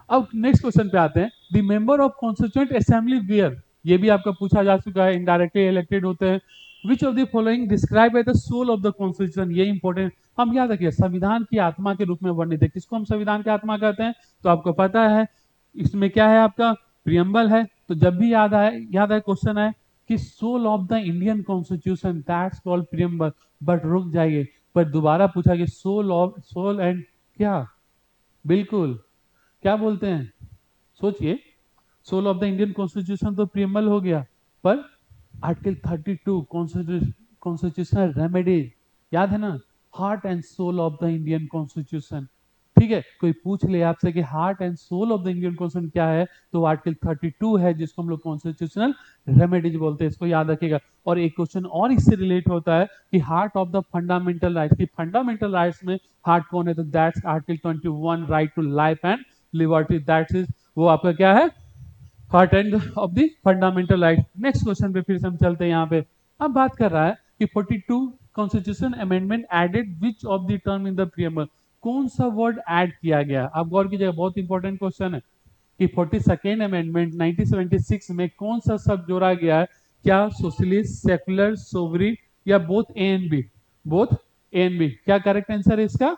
अब नेक्स्ट क्वेश्चन पे आते हैं, the member of constituent assembly were, ये भी आपका पूछा जा चुका है, इनडायरेक्टली इलेक्टेड होते हैं। Which of the following describe as the soul of the constitution, ये इंपॉर्टेंट, हम याद रखिए संविधान की आत्मा के रूप में वर्णित है। किसको हम संविधान की आत्मा कहते हैं, तो आपको पता है इसमें क्या है आपका प्रियम्बल है। तो जब भी याद आए क्वेश्चन है कि soul of the Indian constitution that's called preamble. But रुक जाइए, पर दोबारा पूछा कि सोल ऑफ, सोल एंड क्या, बिल्कुल क्या बोलते हैं, सोचिए, soul of the Indian constitution तो प्रियम्बल हो गया, पर आर्टिकल 32 कॉन्स्टिट्यूशनल रेमेडीज, याद है ना, heart and soul of the Indian constitution. ठीक है, कोई पूछ ले आपसे कि heart and soul of the Indian constitution क्या है, तो आर्टिकल 32 है जिसको हम लोग कॉन्स्टिट्यूशनल रेमेडीज बोलते हैं, इसको याद रखिएगा। और एक क्वेश्चन और इससे रिलेट होता है कि heart of the fundamental rights, की फंडामेंटल राइट्स में हार्ट कौन है, तो that's article 21 right to life and liberty, that is वो आपका क्या है, heart and of the fundamental right. Next question पे फिर से हम चलते हैं यहाँ पे। अब बात कर रहा है कि 42 constitution amendment added which of the term in the preamble, कौन सा वर्ड ऐड किया गया। आप गौर कीजिएगा, बहुत इंपॉर्टेंट क्वेश्चन है कि 42nd अमेंडमेंट 1976 में कौन सा शब्द जोड़ा गया है, क्या सोशलिस्ट, सेकुलर, सोवरेन या both A and B, both A and B. क्या करेक्ट आंसर है इसका,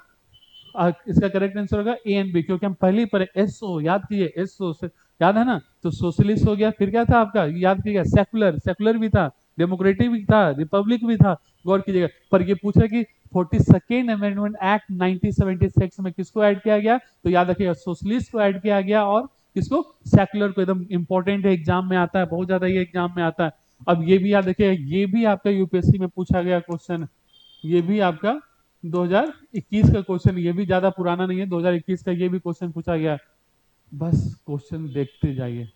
इसका करेक्ट आंसर होगा ए एंड बी, क्योंकि हम पहले पर एसओ याद कीजिए, एसओ से याद है ना, तो सोशलिस्ट हो गया, फिर क्या था आपका याद कीजिएगा, सेकुलर, सेकुलर भी था, डेमोक्रेटिक भी था, रिपब्लिक भी था, गौर कीजिएगा। पर ये पूछा कि 42nd अमेंडमेंट एक्ट 1976 में किसको ऐड किया गया, तो याद रखिएगा सोशलिस्ट को ऐड किया गया और किसको, सेकुलर को। एकदम इंपॉर्टेंट है, एग्जाम में आता है, बहुत ज्यादा ये एग्जाम में आता है। अब ये भी याद रखिएगा, ये भी आपका यूपीएससी में पूछा गया क्वेश्चन, ये भी आपका 2021 का क्वेश्चन, ये भी ज्यादा पुराना नहीं है, 2021 का ये भी क्वेश्चन पूछा गया। बस क्वेश्चन देखते जाइए,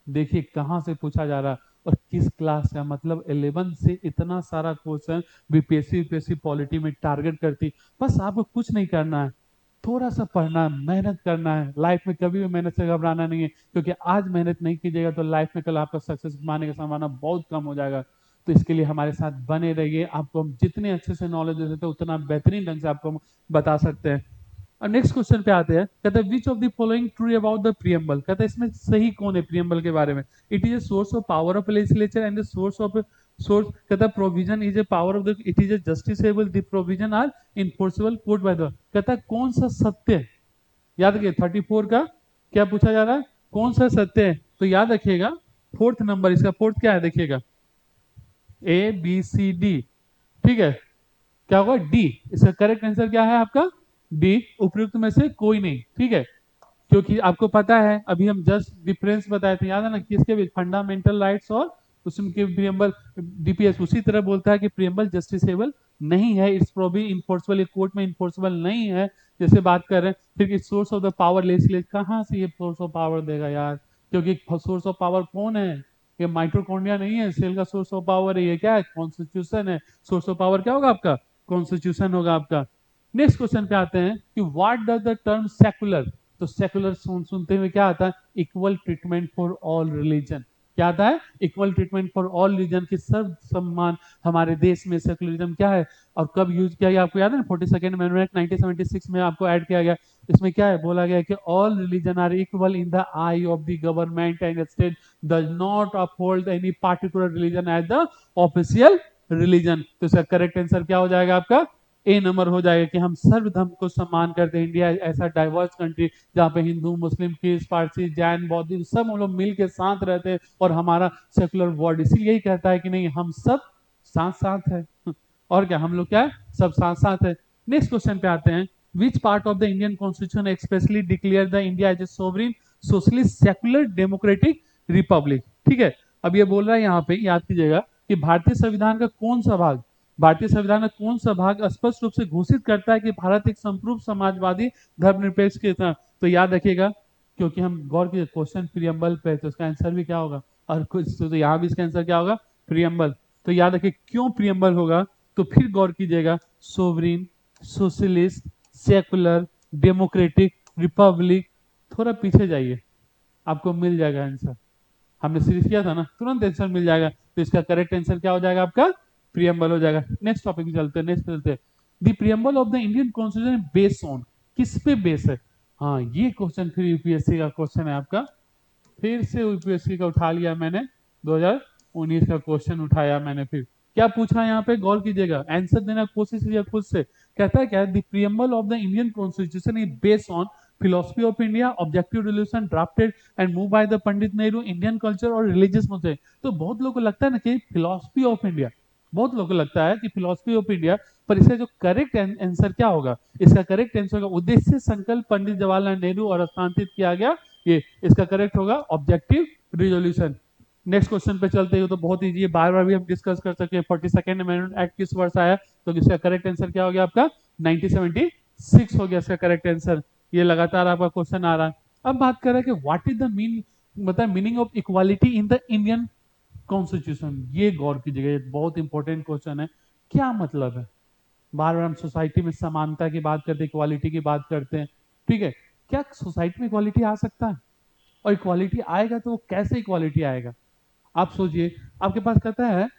देखिए कहाँ से पूछा जा रहा है और किस क्लास का, मतलब 11 से इतना सारा क्वेश्चन बीपीएससी यूपीएससी पॉलिटी में टारगेट करती। बस आपको कुछ नहीं करना है, थोड़ा सा पढ़ना है, मेहनत करना है। लाइफ में कभी भी मेहनत से घबराना नहीं है, क्योंकि आज मेहनत नहीं कीजिएगा तो लाइफ में कल आपका सक्सेस पाने का संभावना बहुत कम हो जाएगा। तो इसके लिए हमारे साथ बने रहिए, आपको हम जितने अच्छे से नॉलेज दे सकते हैं उतना बेहतरीन ढंग से आपको हम बता सकते हैं। अब नेक्स्ट क्वेश्चन पे आते हैं, कहते हैं which of the following true about the preamble, कहते हैं इसमें सही कौन है प्रियम्बल के बारे में। It is a source of power of legislature and the source of source, कहता है provision is a power of the, it is a justiciable, the provision are enforceable court by the, कहता है कौन सा सत्य है। याद रखिए 34 का क्या पूछा जा रहा है, कौन सा सत्य है, तो याद रखिएगा फोर्थ नंबर, इसका फोर्थ क्या है देखिएगा, ए बी सी डी, ठीक है, क्या होगा डी, इसका करेक्ट आंसर क्या है आपका डी, उपयुक्त में से कोई नहीं, ठीक है। क्योंकि आपको पता है अभी हम जस्ट डिफरेंस बताए थे, याद है ना, किसके बीच, फंडामेंटल राइट्स और उसमें प्रियम्बल, डीपीएस उसी तरह बोलता है कि प्रियम्बल जस्टिसेबल नहीं है, इट्स प्रोबी इनफोर्सेबल, ये कोर्ट में इनफोर्सेबल नहीं है, जैसे बात कर रहे हैं। फिर source of the power legislature, कहाँ से ये सोर्स ऑफ पावर देगा यार, क्योंकि सोर्स ऑफ पावर कौन है, ये माइटोकॉन्ड्रिया नहीं है, सेल का सोर्स ऑफ पावर है, ये क्या है, कॉन्स्टिट्यूशन है। सोर्स ऑफ पावर क्या होगा आपका, कॉन्स्टिट्यूशन होगा आपका। नेक्स्ट क्वेश्चन पे आते हैं कि what does the term secular, तो सेकुलर सुनते हुए क्या आता है, equal treatment for all religion, क्या आता है, equal treatment for all religion की सर्व सम्मान। हमारे देश में सेकुलरिज्म क्या है और कब यूज किया गया, आपको याद है ना, 42nd अमेंडमेंट 1976 में आपको ऐड किया गया। इसमें क्या है, बोला गया कि all religion are equal in the eye of the government and state does not uphold any particular religion as the official religion. तो इसका करेक्ट आंसर क्या हो जाएगा आपका, ए नंबर हो जाएगा, कि हम सर्व धर्म को सम्मान करते हैं। इंडिया ऐसा डाइवर्स कंट्री जहाँ पे हिंदू मुस्लिम क्रिस्ट पारसी जैन बौद्ध सब हम लोग मिल के साथ रहते हैं, और हमारा सेकुलर वर्ल्ड इसीलिए यही कहता है कि नहीं हम सब साथ साथ है और क्या, हम लोग क्या है, सब साथ साथ है। नेक्स्ट क्वेश्चन पे आते हैं, which part of the Indian constitution expressly declare the India as a sovereign socialist secular democratic republic, ठीक है। अब ये बोल रहा है यहाँ पे, याद कीजिएगा कि भारतीय संविधान का कौन सा भाग, भारतीय संविधान का कौन सा भाग स्पष्ट रूप से घोषित करता है कि भारत एक संप्रभु समाजवादी धर्मनिरपेक्ष के साथ, तो याद रखिएगा, क्योंकि हम गौर कीजिए क्वेश्चन प्रियम्बल पे, तो इसका आंसर भी क्या होगा, और कुछ तो यहाँ भी इसका आंसर क्या होगा, प्रियम्बल। तो याद रखिए क्यों प्रियम्बल होगा, तो फिर गौर कीजिएगा, sovereign socialist secular democratic Republic, थोड़ा पीछे जाइए आपको मिल जाएगा आंसर, हमने सीरीज किया था ना, तुरंत आंसर मिल जाएगा। तो इसका करेक्ट आंसर क्या हो जाएगा आपका, प्रियम्बल हो जाएगा। नेक्स्ट टॉपिक चलते हैं, नेक्स्ट चलते हैं, the preamble of the Indian constitution based on, किस पे बेस है। हाँ ये क्वेश्चन फिर यूपीएससी का क्वेश्चन है आपका, फिर से यूपीएससी का उठा लिया मैंने, 2019 का क्वेश्चन उठाया मैंने। फिर क्या पूछा यहाँ पे, गौर कीजिएगा, आंसर देना कोशिश कीजिए खुद से। कहता है क्या, the preamble of the Indian constitution is based on philosophy of India, objective resolution drafted and moved by the Pandit Nehru, Indian culture और रिलीजियस मोटिव। तो बहुत लोगों को लगता है ना कि फिलोसफी ऑफ इंडिया, बहुत लोगों को लगता है कि फिलोसफी ऑफ इंडिया, पर इसका जो करेक्ट आंसर क्या होगा, इसका करेक्ट आंसर होगा उद्देश्य संकल्प पंडित जवाहरलाल नेहरू और हस्तांतरित किया गया, ये इसका करेक्ट होगा ऑब्जेक्टिव रिजोल्यूशन। नेक्स्ट क्वेश्चन पे चलते हैं, तो बहुत इजी है, बार बार भी हम डिस्कस कर सकते हैं। 42nd अमेंडमेंट एक्ट किस वर्ष आया, तो इसका करेक्ट आंसर क्या हो गया आपका, 1976 हो गया इसका करेक्ट आंसर। ये लगातार आपका क्वेश्चन आ रहा है। अब बात कर रहे हैं कि व्हाट इज द मतलब meaning of equality in the Indian constitution, ये गौर कीजिएगा, ये बहुत इंपॉर्टेंट क्वेश्चन है। क्या मतलब है, बार बार हम सोसाइटी में समानता की बात करते हैं, इक्वालिटी की बात करते हैं, ठीक है, क्या सोसाइटी में इक्वालिटी आ सकता है, और इक्वालिटी आएगा तो कैसे इक्वालिटी आएगा, आप सोचिए। आपके पास कहता है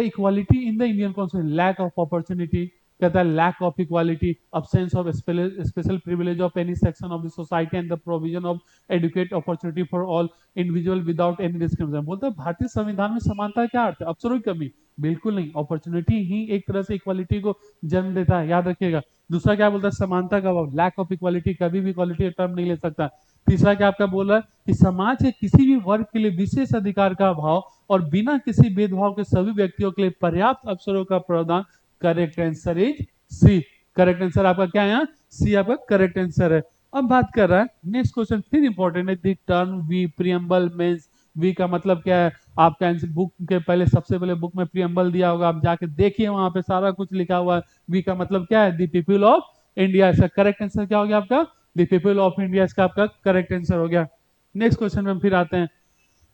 equality in the Indian constitution, lack of opportunity, कहता है lack of equality, absence of special privilege of any section of the society and the provision of adequate opportunity for all individual without any discrimination. बोलता है भारतीय संविधान में समानता क्या अर्थ है, अवसरों की कमी, बिल्कुल नहीं, अपॉर्चुनिटी ही एक तरह से इक्वालिटी को जन्म देता है, याद रखिएगा। दूसरा क्या बोलता है, समानता का अभाव, लैक ऑफ इक्वालिटी, कभी भी इक्वालिटी टर्म नहीं ले सकता। तीसरा क्या आपका बोल रहा है कि समाज के किसी भी वर्ग के लिए विशेष अधिकार का अभाव और बिना किसी भेदभाव के सभी व्यक्तियों के लिए पर्याप्त अवसरों का प्रावधान correct answer is C. Correct answer आपका क्या है यहाँ? सी आपका करेक्ट आंसर है। अब बात कर रहा है नेक्स्ट क्वेश्चन, फिर इंपॉर्टेंट है। The term we preamble means, we का मतलब क्या है? आपका आंसर बुक के पहले, सबसे पहले बुक में प्रियम्बल दिया होगा, आप जाके देखिए वहां पे सारा कुछ लिखा हुआ है। वी का मतलब क्या है? The people of India. इसका करेक्ट आंसर क्या हो गया आपका? द पीपल ऑफ इंडिया इसका आपका करेक्ट आंसर हो गया। नेक्स्ट क्वेश्चन में हम फिर आते हैं।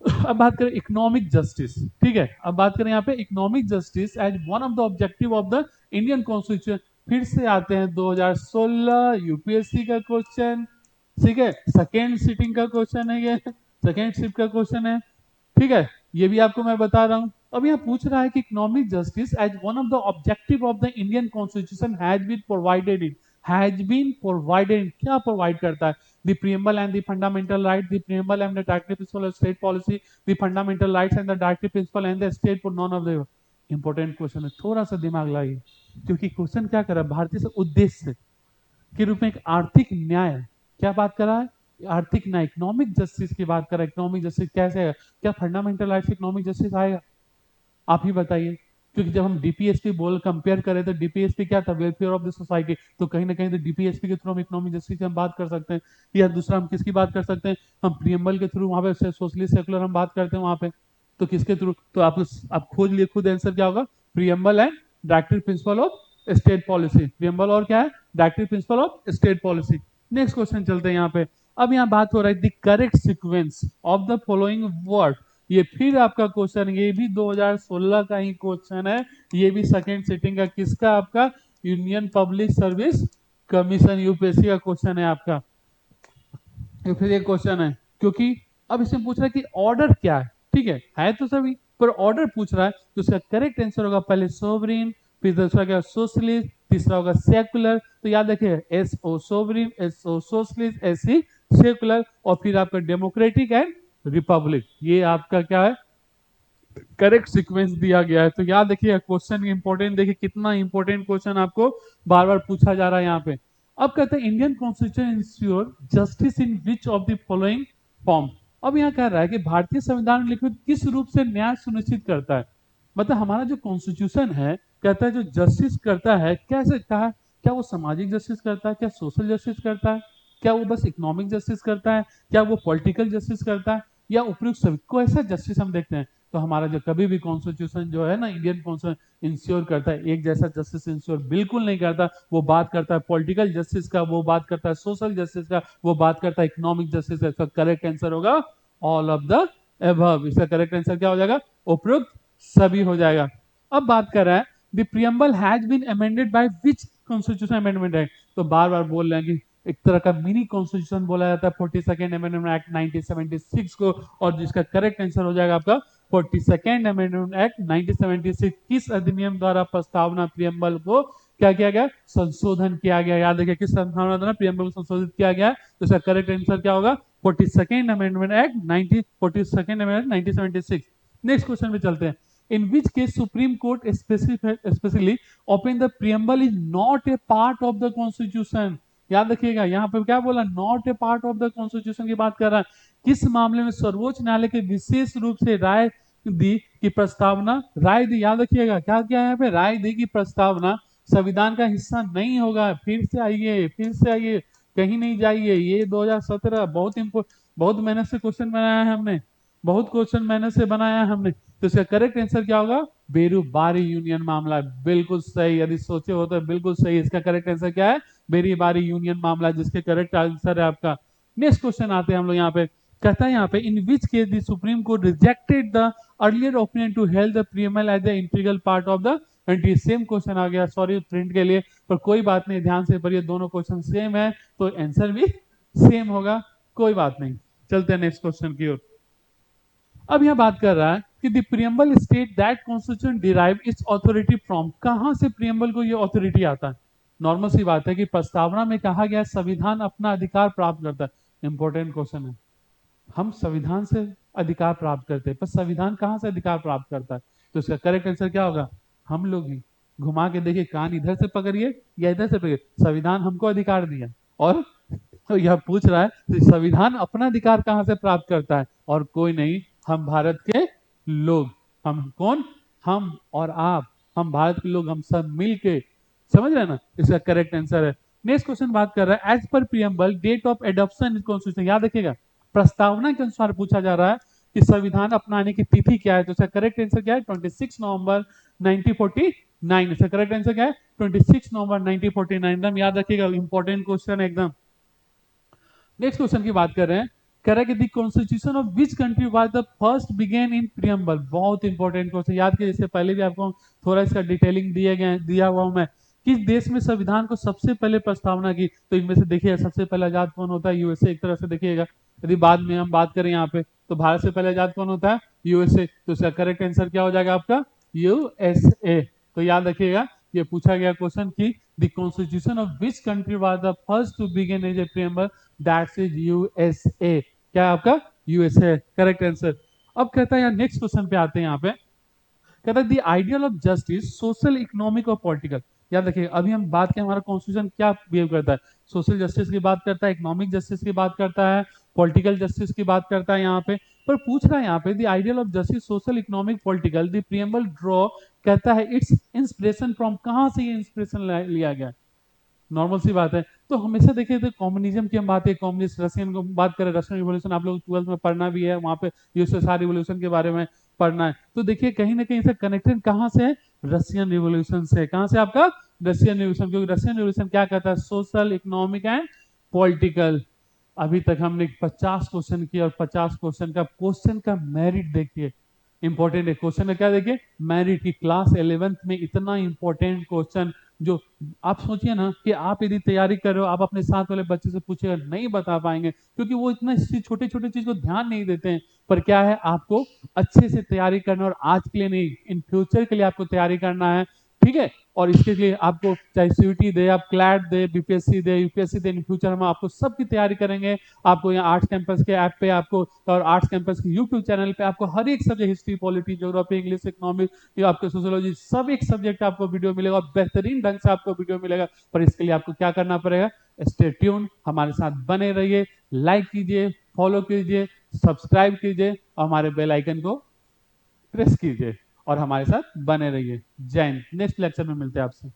अब बात करें इकोनॉमिक जस्टिस, ठीक है। अब बात करें यहाँ पे economic justice as one of the objective of the Indian constitution. फिर से आते हैं 2016 यूपीएससी का क्वेश्चन, ठीक है। सेकेंड सिटिंग का क्वेश्चन है ये, सेकेंड शिफ्ट का क्वेश्चन है, ठीक है। ये भी आपको मैं बता रहा हूं। अब यहाँ पूछ रहा है कि economic justice as one of the objective of the Indian constitution has been provided in, has been provided, क्या प्रोवाइड करता है? the preamble and the fundamental right, the preamble and the directive principle of state policy, the fundamental rights and the directive principle and the state for none of the important question है। थोड़ा सा दिमाग लगाइए, क्योंकि question क्या कर रहा है? भारतीय से उद्देश्य के रूप में एक आर्थिक न्याय, क्या बात कर रहा है? आर्थिक न्याय, इकोनॉमिक जस्टिस की बात कर रहा है। इकोनॉमिक जस्टिस कैसे है? क्या फंडामेंटल राइट्स इकोनॉमिक जस्टिस आएगा? आप ही बताइए। क्योंकि जब हम डीपीएसपी बोल कंपेयर करें तो डीपीएसपी क्या था? Welfare of the society. तो कहीं ना कहीं तो डीपीएसपी के थ्रू हम इकोनॉमिक जस्टिस की हम बात कर सकते हैं। या दूसरा हम किसकी बात कर सकते हैं? हम प्रियम्बल के थ्रू, वहां पे सोशलिस्ट सेकुलर हम बात करते हैं वहां पे। तो किसके थ्रू? तो आप खोज लिए खुद, आंसर क्या होगा? Preamble and directive principle of state policy. Preamble और क्या है? Directive principle of state policy. Next question चलते हैं यहाँ पे। अब यहाँ बात हो रहा है the correct sequence of the following word. ये फिर आपका क्वेश्चन, ये भी 2016 का ही क्वेश्चन है। ये भी सेकेंड सिटिंग का, किसका? आपका union public service commission, UPSC का क्वेश्चन है आपका। ये फिर एक क्वेश्चन है, क्योंकि अब इसमें पूछ रहा है कि ऑर्डर क्या है, ठीक है तो सभी पर ऑर्डर पूछ रहा है, तो उसका करेक्ट आंसर होगा पहले सोवरेन, फिर दूसरा क्या? सोशलिस्ट, तीसरा होगा सेकुलर। तो याद रखिए, S O sovereign, S O socialist, S C secular, और फिर आपका डेमोक्रेटिक एंड रिपब्लिक। ये आपका क्या है? करेक्ट सीक्वेंस दिया गया है। तो याद रखिए क्वेश्चन इंपॉर्टेंट, देखिए कितना इंपॉर्टेंट क्वेश्चन आपको बार बार पूछा जा रहा है यहाँ पे। अब कहते हैं Indian constitution ensure justice in which of the following form. अब यहाँ कह रहा है कि भारतीय संविधान लिखित किस रूप से न्याय सुनिश्चित करता है? मतलब हमारा जो कॉन्स्टिट्यूशन है, कहता है जो जस्टिस करता है, कैसे कहा? क्या वो सामाजिक जस्टिस करता है? क्या सोशल जस्टिस करता है? क्या वो बस इकोनॉमिक जस्टिस करता है? क्या वो पॉलिटिकल जस्टिस करता है? या उपयुक्त सभी को ऐसा जस्टिस हम देखते हैं? तो हमारा जो कभी भी कॉन्स्टिट्यूशन जो है ना, इंडियन कॉन्स्टिट्यूशन इंश्योर करता है एक जैसा जस्टिस इंश्योर बिल्कुल नहीं करता। वो बात करता है पॉलिटिकल जस्टिस का, वो बात करता है सोशल जस्टिस का, वो बात करता है इकोनॉमिक जस्टिस का। इसका करेक्ट आंसर होगा ऑल ऑफ द एबव। इसका करेक्ट आंसर क्या हो जाएगा? उपयुक्त सभी हो जाएगा। अब बात कर रहा है the preamble has been amended by which constitution amendment act. तो बार बार बोल रहे हैं कि एक तरह का मिनी कॉन्स्टिट्यूशन बोला जाता है 42nd अमेंडमेंट एक्ट 1976 को, और जिसका करेक्ट आंसर हो जाएगा आपका 42nd अमेंडमेंट एक्ट 1976। किस अधिनियम द्वारा प्रस्तावना प्रियम्बल को क्या किया गया? संशोधन किया गया। याद रखिए किस संभावना द्वारा प्रियम्बल को संशोधित किया गया। तो इसका करेक्ट आंसर क्या होगा? 42nd amendment act 42nd amendment 1976। Next question पे चलते हैं। In which case Supreme Court especially open the preamble is not a part of the Constitution। याद रखिएगा यहाँ पे क्या बोला? Not a part of the constitution की बात कर रहा है। किस मामले में सर्वोच्च न्यायालय के विशेष रूप से राय दी की प्रस्तावना, राय दी, याद रखिएगा क्या क्या है यहाँ पे? राय दी की प्रस्तावना संविधान का हिस्सा नहीं होगा। फिर से आइए, फिर से आइए, कहीं नहीं जाइए। ये 2017 बहुत मेहनत से क्वेश्चन बनाया है हमने, बहुत क्वेश्चन मेहनत से बनाया है हमने। तो इसका करेक्ट आंसर क्या होगा? बेरूबारी यूनियन मामला। बिल्कुल सही, यदि सोचे हो तो बिल्कुल सही। इसका करेक्ट आंसर क्या है? बेरीबारी यूनियन मामला, जिसके करेक्ट आंसर है आपका। नेक्स्ट क्वेश्चन आते हैं हम लोग यहाँ पे। कहता है यहाँ पे in which case the supreme court rejected the earlier opinion to held the preamble as the integral part of the country. Same question आ गया, सॉरी प्रिंट के लिए, पर कोई बात नहीं, ध्यान से पढ़िए, दोनों क्वेश्चन सेम है तो आंसर भी सेम होगा, कोई बात नहीं। चलते हैं नेक्स्ट क्वेश्चन की ओर। अब यह बात कर रहा है कि the preamble state that constitution derive it's authority from. कहां से प्रियम्बल को ये अथॉरिटी आता है? नॉर्मल सी बात है कि प्रस्तावना में कहा गया संविधान अपना अधिकार प्राप्त करता है। इंपॉर्टेंट क्वेश्चन है, हम संविधान से अधिकार प्राप्त करते हैं, पर संविधान कहां से अधिकार प्राप्त करता है? तो इसका करेक्ट आंसर क्या होगा? हम लोग ही। घुमा के देखिए, कान इधर से पकड़िए या इधर से पकड़िए, संविधान हमको अधिकार दिया। और तो यह पूछ रहा है कि संविधान अपना अधिकार कहां से प्राप्त करता है? और कोई नहीं, हम भारत के लोग। हम कौन? हम और आप, हम भारत के लोग हम सब मिल के, समझ रहे हैं ना, इसका करेक्ट आंसर है। नेक्स्ट क्वेश्चन बात कर रहा है as per preamble date of adoption constitution, याद रखिएगा प्रस्तावना के अनुसार पूछा जा रहा है कि संविधान अपनाने की तिथि क्या है, तो इसका करेक्ट आंसर क्या है 26 नवंबर 1949। इसका करेक्ट आंसर क्या है 26 नवंबर 1949, एकदम याद रखिएगा, इंपॉर्टेंट क्वेश्चन है एकदम। नेक्स्ट क्वेश्चन की बात कर रहे हैं, कह रहा है कि the constitution of which country was the first begin in preamble, बहुत इंपॉर्टेंट क्वेश्चन, याद कीजिए, इससे पहले भी आपको थोड़ा इसका डिटेलिंग दिया हुआ हूं मैं। किस देश में संविधान को सबसे पहले प्रस्तावना की, तो इनमें से देखिए सबसे पहले आजाद कौन होता है, यूएसए, एक तरह से देखिएगा। यदि बाद में हम बात करें यहाँ पे तो भारत से पहले आजाद कौन होता है, यूएसए, तो इसका करेक्ट आंसर क्या हो जाएगा आपका यूएसए। तो याद रखिएगा ये पूछा गया क्वेश्चन की the constitution of which country was the first to begin as a preamble, that's is USA. क्या है आपका यूएसए करेक्ट आंसर। अब कहता है यार नेक्स्ट क्वेश्चन पे आते हैं, यहाँ पे कहता है the ideal of justice social economic और पॉलिटिकल, याद रखिए अभी हम बात करें हमारा कॉन्स्टिट्यूशन क्या बिहेव करता है, सोशल जस्टिस की बात करता है, इकोनॉमिक जस्टिस की बात करता है, पॉलिटिकल जस्टिस की बात करता है यहाँ पे। पर पूछ रहा है यहाँ पे the ideal of justice social economic political the preamble draw, कहता है इट्स इंस्पिरेशन फ्रॉम, कहाँ से ये इंस्पिरेशन लिया गया, नॉर्मल सी बात है। तो हमेशा देखिए तो कम्युनिज्म की हम बात है, कम्युनिस्ट रशियन को बात करें, रशियन रिवॉल्यूशन आप लोग 12th में पढ़ना भी है, वहां पे यूएसएसआर रिवॉल्यूशन के बारे में पढ़ना है। तो देखिए कहीं ना कहीं से कनेक्टेड कहाँ से है, रशियन रिवॉल्यूशन से। कहाँ से आपका रशियन रिवॉल्यूशन, क्योंकि रशियन रिवॉल्यूशन क्या कहता है, सोशल इकोनॉमिक एंड पॉलिटिकल। अभी तक हमने 50 क्वेश्चन किया और 50 क्वेश्चन का मेरिट देखिए, इंपॉर्टेंट है क्वेश्चन है, क्या देखिए मेरिट की, क्लास 11th में इतना इंपॉर्टेंट क्वेश्चन जो आप सोचिए ना कि आप यदि तैयारी कर रहे हो, आप अपने साथ वाले बच्चे से पूछेगा नहीं बता पाएंगे, क्योंकि वो इतना छोटे छोटे चीज को ध्यान नहीं देते हैं। पर क्या है आपको अच्छे से तैयारी करना, और आज के लिए नहीं इन फ्यूचर के लिए आपको तैयारी करना है, ठीक है। और इसके लिए आपको चाहे सीयूटी दे, आप CLAT they, BPSC they, UPSC they, in future हम आपको सबकी तैयारी करेंगे। आपको यहाँ आर्ट्स कैंपस के ऐप पे आपको, और आर्ट्स कैंपस के यूट्यूब चैनल पे आपको हर एक subject, history, polity, geography, English, economics, ये आपके सोशियोलॉजी, सब एक सब्जेक्ट आपको वीडियो मिलेगा और बेहतरीन ढंग से आपको वीडियो मिलेगा। पर इसके लिए आपको क्या करना पड़ेगा, स्टे ट्यून, हमारे साथ बने रहिए, लाइक कीजिए, फॉलो कीजिए, सब्सक्राइब कीजिए और हमारे बेल आइकन को प्रेस कीजिए और हमारे साथ बने रहिए। जय हिंद। नेक्स्ट लेक्चर में मिलते हैं आपसे।